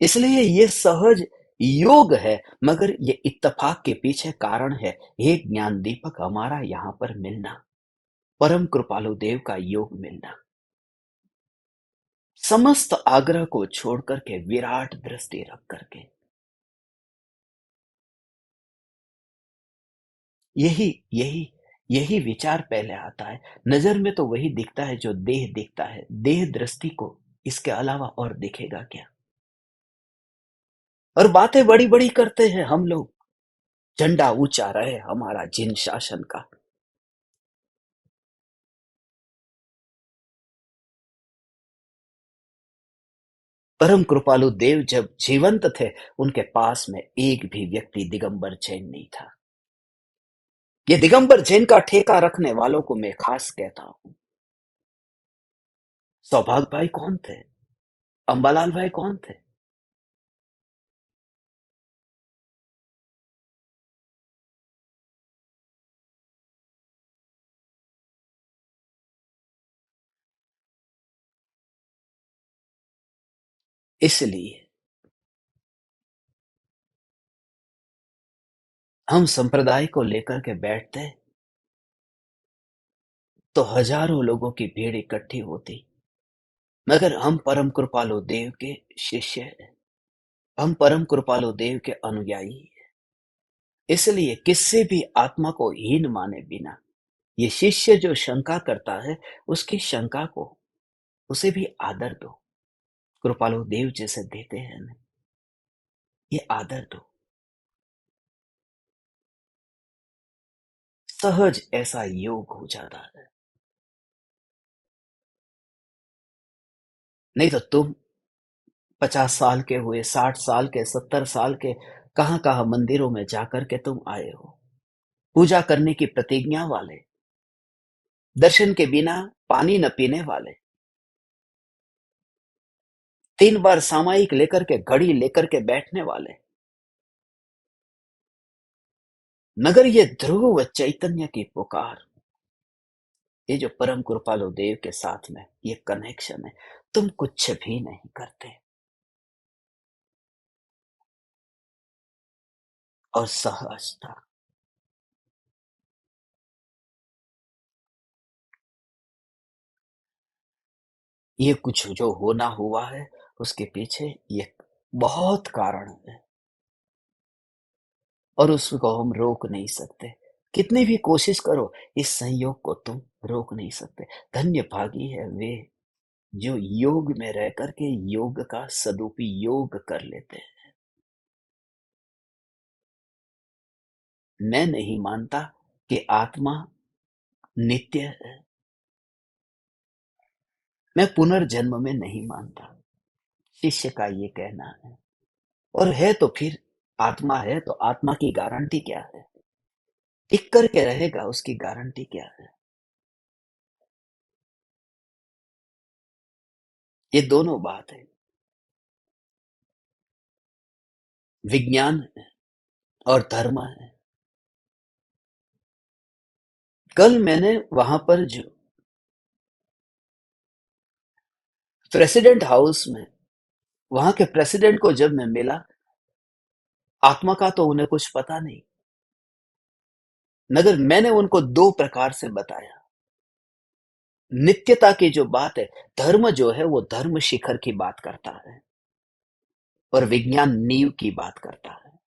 इसलिए ये सहज योग है, मगर ये इत्तेफाक के पीछे कारण है। हे ज्ञान दीपक, हमारा यहाँ पर मिलना, परम कृपालु देव का योग मिलना, समस्त आग्रह को छोड़ करके विराट दृष्टि रख करके, यही यही यही विचार पहले आता है। नजर में तो वही दिखता है जो देह दिखता है, देह दृष्टि को इसके अलावा और दिखेगा क्या? और बातें बड़ी बड़ी करते हैं हम लोग, झंडा ऊंचा रहे हमारा जिन शासन का। परम कृपालु देव जब जीवंत थे, उनके पास में एक भी व्यक्ति दिगंबर जैन नहीं था। ये दिगंबर जैन का ठेका रखने वालों को मैं खास कहता हूं। सौभाग्य भाई कौन थे? अंबालाल भाई कौन थे? इसलिए हम संप्रदाय को लेकर के बैठते तो हजारों लोगों की भीड़ इकट्ठी होती, मगर हम परम कृपालु देव के शिष्य हैं, हम परम कृपालु देव के अनुयायी हैं। इसलिए किसी भी आत्मा को हीन माने बिना, ये शिष्य जो शंका करता है, उसकी शंका को, उसे भी आदर दो। कृपालु देव जैसे देते हैं ना, ये आदर दो। सहज ऐसा योग हो जाता है। नहीं तो तुम 50 साल के हुए, 60 साल के, 70 साल के, कहां कहां मंदिरों में जाकर के तुम आए हो, पूजा करने की प्रतिज्ञा वाले, दर्शन के बिना पानी न पीने वाले, 3 बार सामायिक लेकर के, घड़ी लेकर के बैठने वाले, मगर ये ध्रुव चैतन्य की पुकार, ये जो परम कृपालु देव के साथ में ये कनेक्शन है, तुम कुछ भी नहीं करते और सहजता। ये कुछ जो होना हुआ है, उसके पीछे ये बहुत कारण है, और उसको हम रोक नहीं सकते। कितनी भी कोशिश करो, इस संयोग को तुम रोक नहीं सकते। धन्य भागी है वे जो योग में रह करके योग का सदुपयोग कर लेते हैं। मैं नहीं मानता कि आत्मा नित्य है, मैं पुनर्जन्म में नहीं मानता, शिष्य का ये कहना है। और है तो फिर आत्मा है तो आत्मा की गारंटी क्या है? टिक करके रहेगा, उसकी गारंटी क्या है? ये दोनों बात है, विज्ञान और धर्म है। कल मैंने वहां पर जो प्रेसिडेंट हाउस में, वहां के प्रेसिडेंट को जब मैं मिला, आत्मा का तो उन्हें कुछ पता नहीं, मगर मैंने उनको दो प्रकार से बताया। नित्यता की जो बात है, धर्म जो है वो धर्म शिखर की बात करता है, और विज्ञान नींव की बात करता है।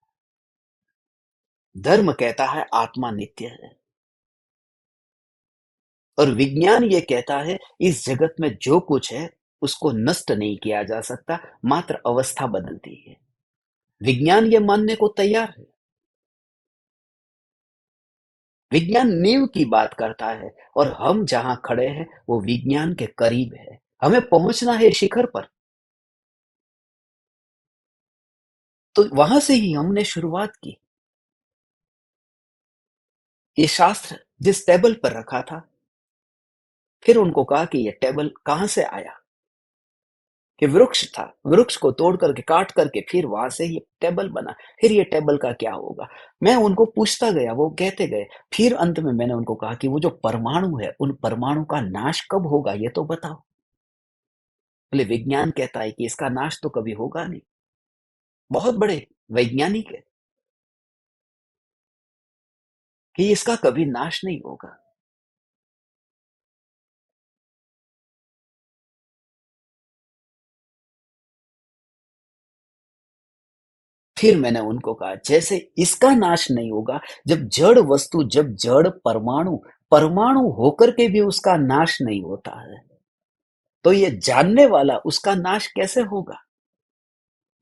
धर्म कहता है आत्मा नित्य है, और विज्ञान ये कहता है इस जगत में जो कुछ है उसको नष्ट नहीं किया जा सकता, मात्र अवस्था बदलती है। विज्ञान ये मानने को तैयार है। विज्ञान नींव की बात करता है, और हम जहां खड़े हैं वो विज्ञान के करीब है। हमें पहुंचना है शिखर पर। तो वहां से ही हमने शुरुआत की। ये शास्त्र जिस टेबल पर रखा था, फिर उनको कहा कि ये टेबल कहां से आया? कि वृक्ष था, वृक्ष को तोड़ करके काट करके फिर वहां से ये टेबल बना, फिर ये टेबल का क्या होगा। मैं उनको पूछता गया, वो कहते गए। फिर अंत में मैंने उनको कहा कि वो जो परमाणु है, उन परमाणु का नाश कब होगा ये तो बताओ। बोले विज्ञान कहता है कि इसका नाश तो कभी होगा नहीं। बहुत बड़े वैज्ञानिक है कि इसका कभी नाश नहीं होगा। फिर मैंने उनको कहा जैसे इसका नाश नहीं होगा, जब जड़ वस्तु, जब जड़ परमाणु परमाणु होकर के भी उसका नाश नहीं होता है, तो ये जानने वाला उसका नाश कैसे होगा,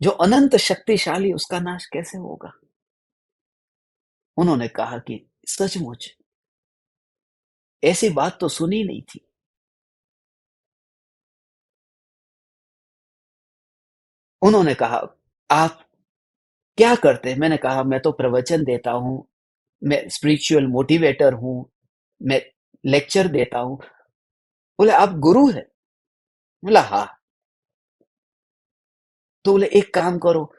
जो अनंत शक्तिशाली उसका नाश कैसे होगा। उन्होंने कहा कि सचमुच ऐसी बात तो सुनी नहीं थी। उन्होंने कहा आप क्या करते हैं? मैंने कहा मैं तो प्रवचन देता हूं, मैं स्पिरिचुअल मोटिवेटर हूं, मैं लेक्चर देता हूं। बोले आप गुरु है? बोला हाँ। तो बोले एक काम करो,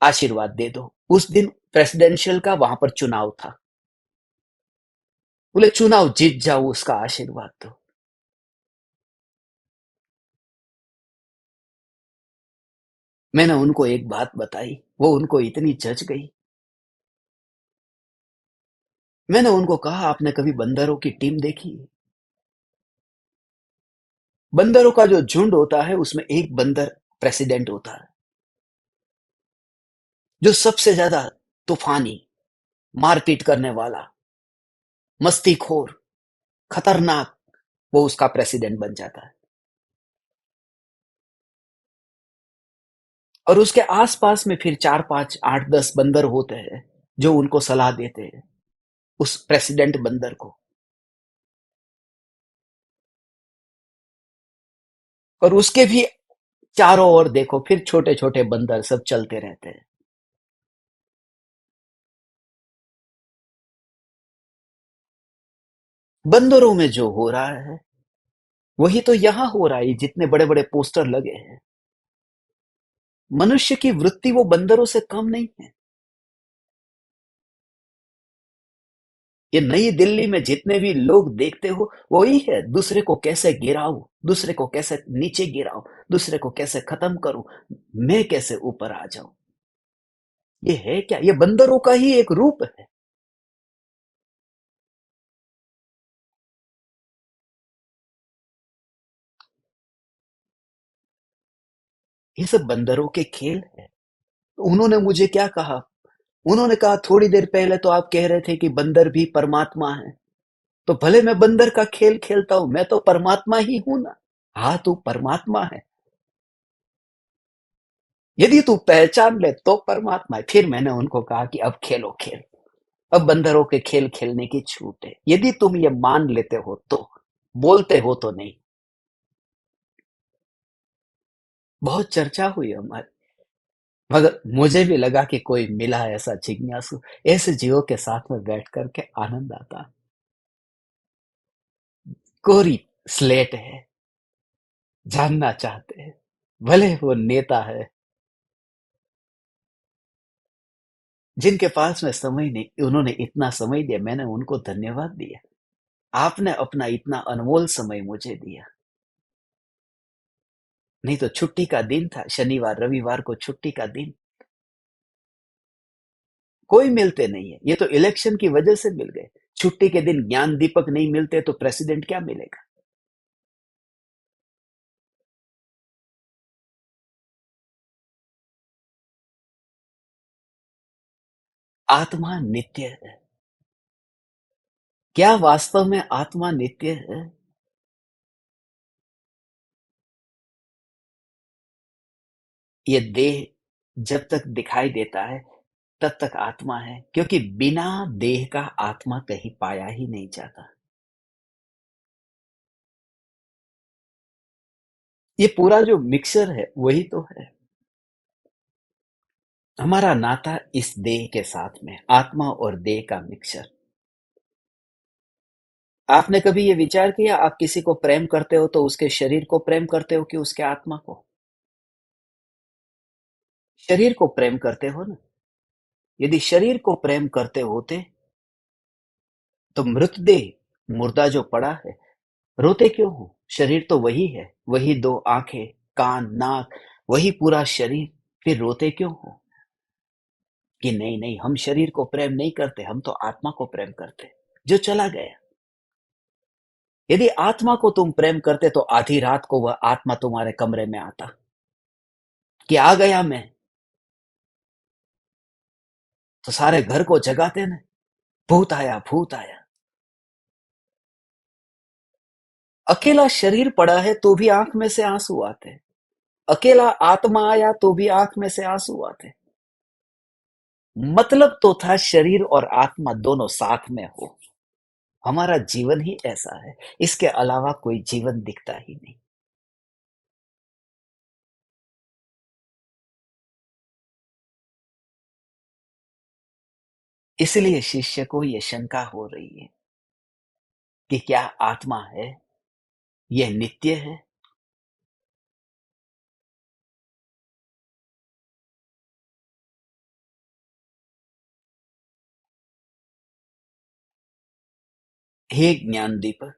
आशीर्वाद दे दो। उस दिन प्रेसिडेंशियल का वहां पर चुनाव था। बोले चुनाव जीत जाओ, उसका आशीर्वाद दो। मैंने उनको एक बात बताई, वो उनको इतनी जच गई। मैंने उनको कहा आपने कभी बंदरों की टीम देखी? बंदरों का जो झुंड होता है उसमें एक बंदर प्रेसिडेंट होता है, जो सबसे ज्यादा तूफानी, मारपीट करने वाला, मस्तीखोर, खतरनाक, वो उसका प्रेसिडेंट बन जाता है। और उसके आसपास में फिर 4 5 8 10 बंदर होते हैं जो उनको सलाह देते हैं, उस प्रेसिडेंट बंदर को। और उसके भी चारों ओर देखो, फिर छोटे छोटे बंदर सब चलते रहते हैं। बंदरों में जो हो रहा है वही तो यहां हो रहा है, जितने बड़े बड़े पोस्टर लगे हैं। मनुष्य की वृत्ति वो बंदरों से कम नहीं है। ये नई दिल्ली में जितने भी लोग देखते हो वही है, दूसरे को कैसे गिराऊं, दूसरे को कैसे नीचे गिराऊं, दूसरे को कैसे खत्म करूं, मैं कैसे ऊपर आ जाऊं। ये है क्या? ये बंदरों का ही एक रूप है। ये सब बंदरों के खेल है। तो उन्होंने मुझे क्या कहा? उन्होंने कहा थोड़ी देर पहले तो आप कह रहे थे कि बंदर भी परमात्मा है। तो भले मैं बंदर का खेल खेलता हूं, मैं तो परमात्मा ही हूं ना। हाँ तू परमात्मा है, यदि तू पहचान ले तो परमात्मा है। फिर मैंने उनको कहा कि अब खेलो खेल, अब बंदरों के खेल खेलने की छूट है, यदि तुम ये मान लेते हो तो, बोलते हो तो नहीं। बहुत चर्चा हुई हमारी, मगर मुझे भी लगा कि कोई मिला ऐसा जिज्ञासु, ऐसे जीवों के साथ में बैठ करके आनंद आता। कोरी स्लेट है, जानना चाहते हैं, भले वो नेता है, जिनके पास में समय नहीं, उन्होंने इतना समय दिया, मैंने उनको धन्यवाद दिया। आपने अपना इतना अनमोल समय मुझे दिया। नहीं तो छुट्टी का दिन था, शनिवार रविवार को छुट्टी का दिन, कोई मिलते नहीं है। ये तो इलेक्शन की वजह से मिल गए। छुट्टी के दिन ज्ञान दीपक नहीं मिलते तो प्रेसिडेंट क्या मिलेगा? आत्मा नित्य है। क्या वास्तव में आत्मा नित्य है? ये देह जब तक दिखाई देता है तब तक आत्मा है, क्योंकि बिना देह का आत्मा कहीं पाया ही नहीं जाता। ये पूरा जो मिक्सर है वही तो है हमारा नाता इस देह के साथ में, आत्मा और देह का मिक्सर। आपने कभी ये विचार किया, आप किसी को प्रेम करते हो तो उसके शरीर को प्रेम करते हो कि उसके आत्मा को? शरीर को प्रेम करते हो ना। यदि शरीर को प्रेम करते होते तो मृतदेह, मुर्दा जो पड़ा है, रोते क्यों हो? शरीर तो वही है, वही दो आंखें, कान, नाक, वही पूरा शरीर। फिर रोते क्यों हो कि नहीं नहीं, हम शरीर को प्रेम नहीं करते, हम तो आत्मा को प्रेम करते जो चला गया। यदि आत्मा को तुम प्रेम करते तो आधी रात को वह आत्मा तुम्हारे कमरे में आता कि आ गया मैं, तो सारे घर को जगाते ना, भूत आया, भूत आया। अकेला शरीर पड़ा है तो भी आंख में से आंसू आते, अकेला आत्मा आया तो भी आंख में से आंसू आते। मतलब तो था शरीर और आत्मा दोनों साथ में हो। हमारा जीवन ही ऐसा है, इसके अलावा कोई जीवन दिखता ही नहीं। इसलिए शिष्य को यह शंका हो रही है कि क्या आत्मा है, यह नित्य है? हे ज्ञान दीपक,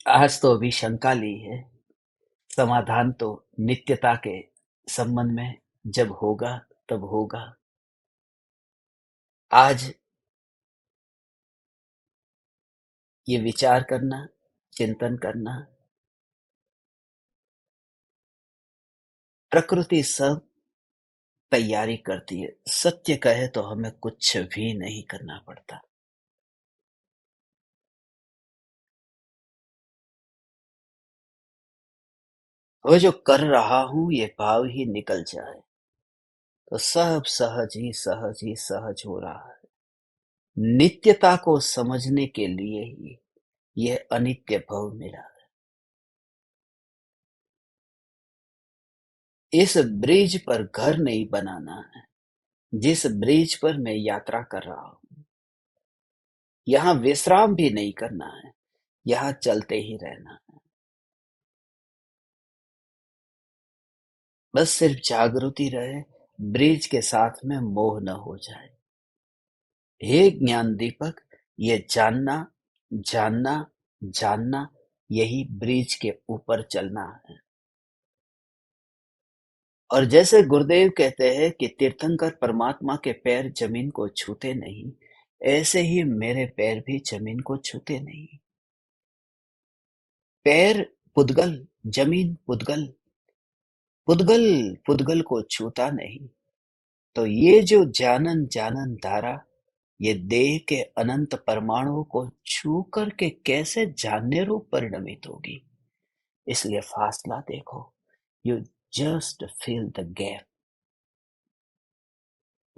आज तो अभी शंका ली है, समाधान तो नित्यता के संबंध में जब होगा तब होगा। आज ये विचार करना, चिंतन करना, प्रकृति सब तैयारी करती है। सत्य कहे तो हमें कुछ भी नहीं करना पड़ता। वो जो कर रहा हूं ये भाव ही निकल जाए तो सब सहज ही सहज हो रहा है। नित्यता को समझने के लिए ही यह अनित्य भाव मिला। इस ब्रिज पर घर नहीं बनाना है, जिस ब्रिज पर मैं यात्रा कर रहा हूं, यहां विश्राम भी नहीं करना है, यहां चलते ही रहना है। बस सिर्फ जागृति रहे, ब्रिज के साथ में मोह न हो जाए। हे ज्ञान दीपक, ये जानना, जानना, जानना, यही ब्रिज के ऊपर चलना है। और जैसे गुरुदेव कहते हैं कि तीर्थंकर परमात्मा के पैर जमीन को छूते नहीं, ऐसे ही मेरे पैर भी जमीन को छूते नहीं। पैर पुद्गल, जमीन पुद्गल, पुद्गल पुद्गल को छूता नहीं। तो ये जो जानन जानन धारा, ये देह के अनंत परमाणुओं को छू करके कैसे जानने रूप परिणमित होगी। इसलिए फासला देखो, you just feel the gap.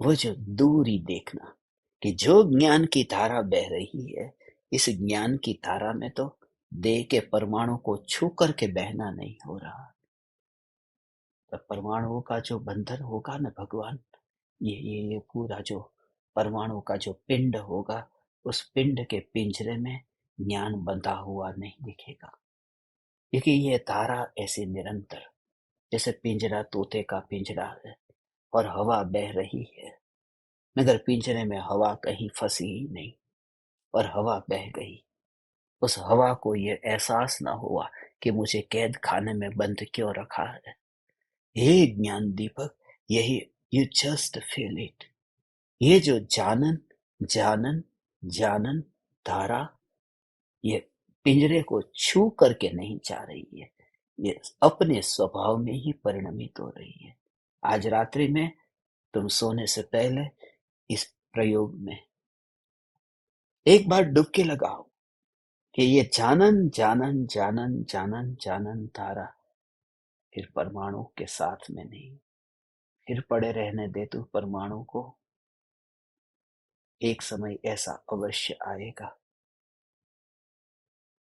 वो जो दूरी देखना कि जो ज्ञान की धारा बह रही है, इस ज्ञान की धारा में तो देह के परमाणु को छू करके बहना नहीं हो रहा। तो परमाणुओं का जो बंधन होगा ना भगवान, ये पूरा जो परमाणु का जो पिंड होगा, उस पिंड के पिंजरे में ज्ञान बंधा हुआ नहीं दिखेगा। क्योंकि ये धारा ऐसी निरंतर, जैसे पिंजरा तोते का पिंजरा है और हवा बह रही है, मगर पिंजरे में हवा कहीं फंसी ही नहीं और हवा बह गई। उस हवा को ये एहसास न हुआ कि मुझे कैद खाने में बंद क्यों रखा है। हे ज्ञान दीपक, यही, यू जस्ट फील इट। ये जो जानन जानन जानन धारा, ये पिंजरे को छू करके नहीं जा रही है, ये अपने स्वभाव में ही परिणमित हो रही है। आज रात्रि में तुम सोने से पहले इस प्रयोग में एक बार डुबकी लगाओ कि ये जानन जानन जानन जानन जानन धारा फिर परमाणु के साथ में नहीं, फिर पड़े रहने दे तू परमाणु को। एक समय ऐसा अवश्य आएगा,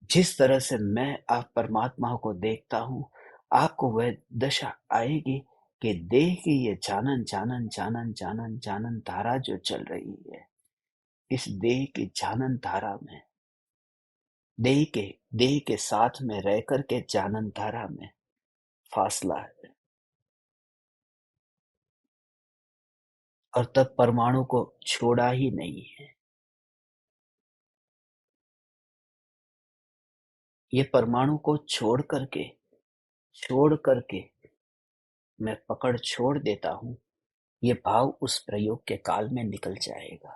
जिस तरह से मैं आप परमात्मा को देखता हूं, आपको वह दशा आएगी कि देह की ये जानन जानन जानन जानन जानन धारा जो चल रही है, इस देह की जानन धारा में देह के साथ में रह करके जानन धारा में फासला है। और तब परमाणु को छोड़ा ही नहीं है। ये परमाणु को छोड़ करके मैं पकड़ छोड़ देता हूं, ये भाव उस प्रयोग के काल में निकल जाएगा।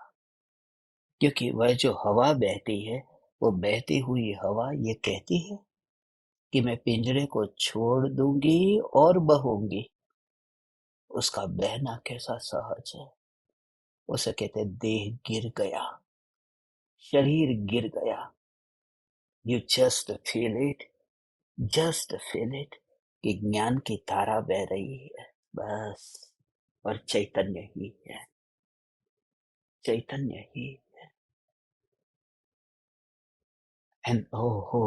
क्योंकि वह जो हवा बहती है, वो बहती हुई हवा ये कहती है कि मैं पिंजरे को छोड़ दूंगी और बहूंगी। उसका बहना कैसा सहज है। उसे कहते देह गिर गया, शरीर गिर गया। यू जस्ट फील इट कि ज्ञान की धारा बह रही है, बस। और चैतन्य ही है, चैतन्य ही। एंड ओ हो,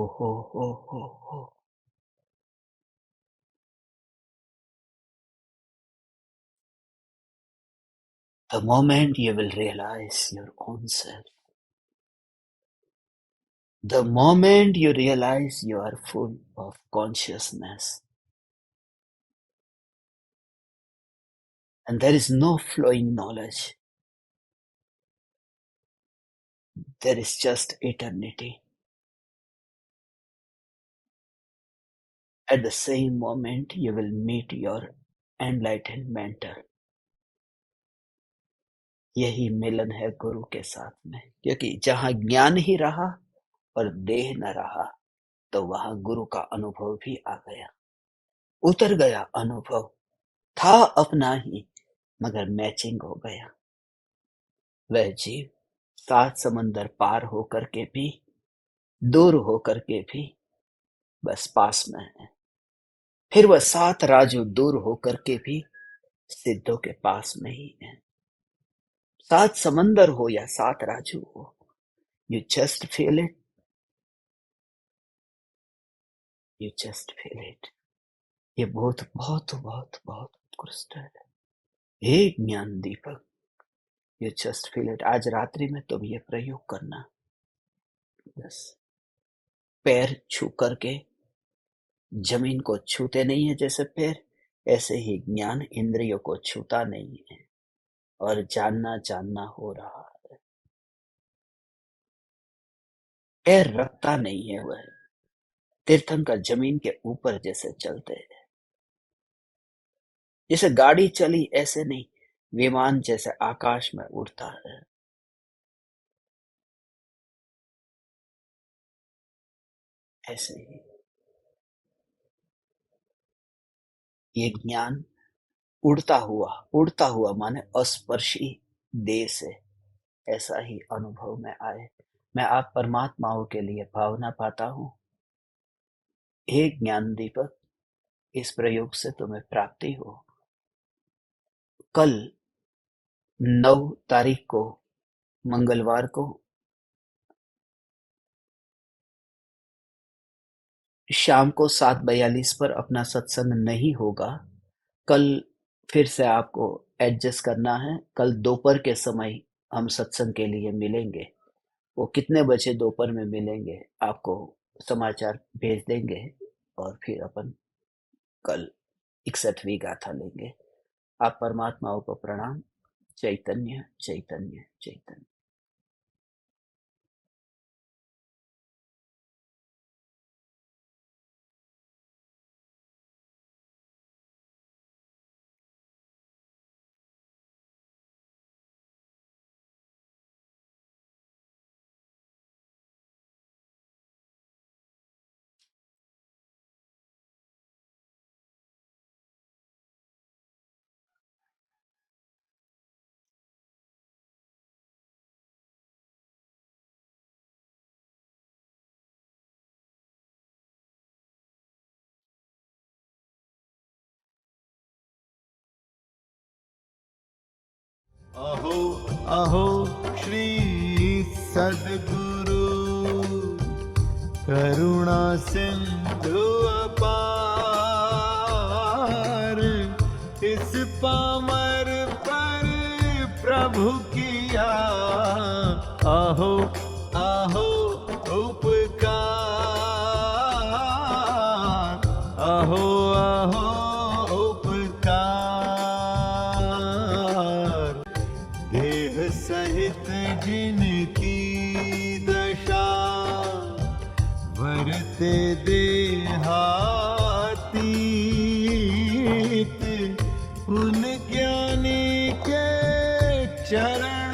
the moment you will realize your own self, the moment you realize you are full of consciousness, and there is no flowing knowledge, there is just eternity. At the same moment, you will meet your enlightened mentor. यही मिलन है गुरु के साथ में। क्योंकि जहां ज्ञान ही रहा और देह न रहा, तो वहां गुरु का अनुभव भी आ गया, उतर गया अनुभव। था अपना ही, मगर मैचिंग हो गया। वह जीव 7 समंदर पार होकर के भी, दूर होकर के भी बस पास में है। फिर वह 7 राजू दूर होकर के भी सिद्धों के पास में ही है। 7 समंदर हो या 7 राजू हो, you just feel it, you just feel it. ये बहुत बहुत बहुत बहुत उत्कृष्ट है। हे ज्ञान दीपक, यू जस्ट फील इट। आज रात्रि में तुम ये प्रयोग करना, बस। पैर छू करके जमीन को छूते नहीं है जैसे पैर, ऐसे ही ज्ञान इंद्रियों को छूता नहीं है और जानना हो रहा है। पैर रखता नहीं है, वह तीर्थंकर जमीन के ऊपर जैसे चलते हैं। जैसे गाड़ी चली ऐसे नहीं, विमान जैसे आकाश में उड़ता है। ऐसे ही ये ज्ञान उड़ता हुआ माने अस्पर्शी देह से ऐसा ही अनुभव में आए। मैं आप परमात्माओं के लिए भावना पाता हूं। हे ज्ञान दीपक, इस प्रयोग से तुम्हें प्राप्ति हो। कल 9 तारीख को मंगलवार को शाम को 7:42 पर अपना सत्संग नहीं होगा। कल फिर से आपको एडजस्ट करना है। कल दोपहर के समय हम सत्संग के लिए मिलेंगे। वो कितने बजे दोपहर में मिलेंगे आपको समाचार भेज देंगे, और फिर अपन कल 61वीं गाथा लेंगे। आप परमात्माओं को प्रणाम। चैतन्य चैतन्य चैतन्य। अहो अहो श्री सद्गुरु करुणा सिंधु अपार, इस पामर पर प्रभु किया अहो अहो उपकार। रहते देहातीत उन ज्ञानी के चरण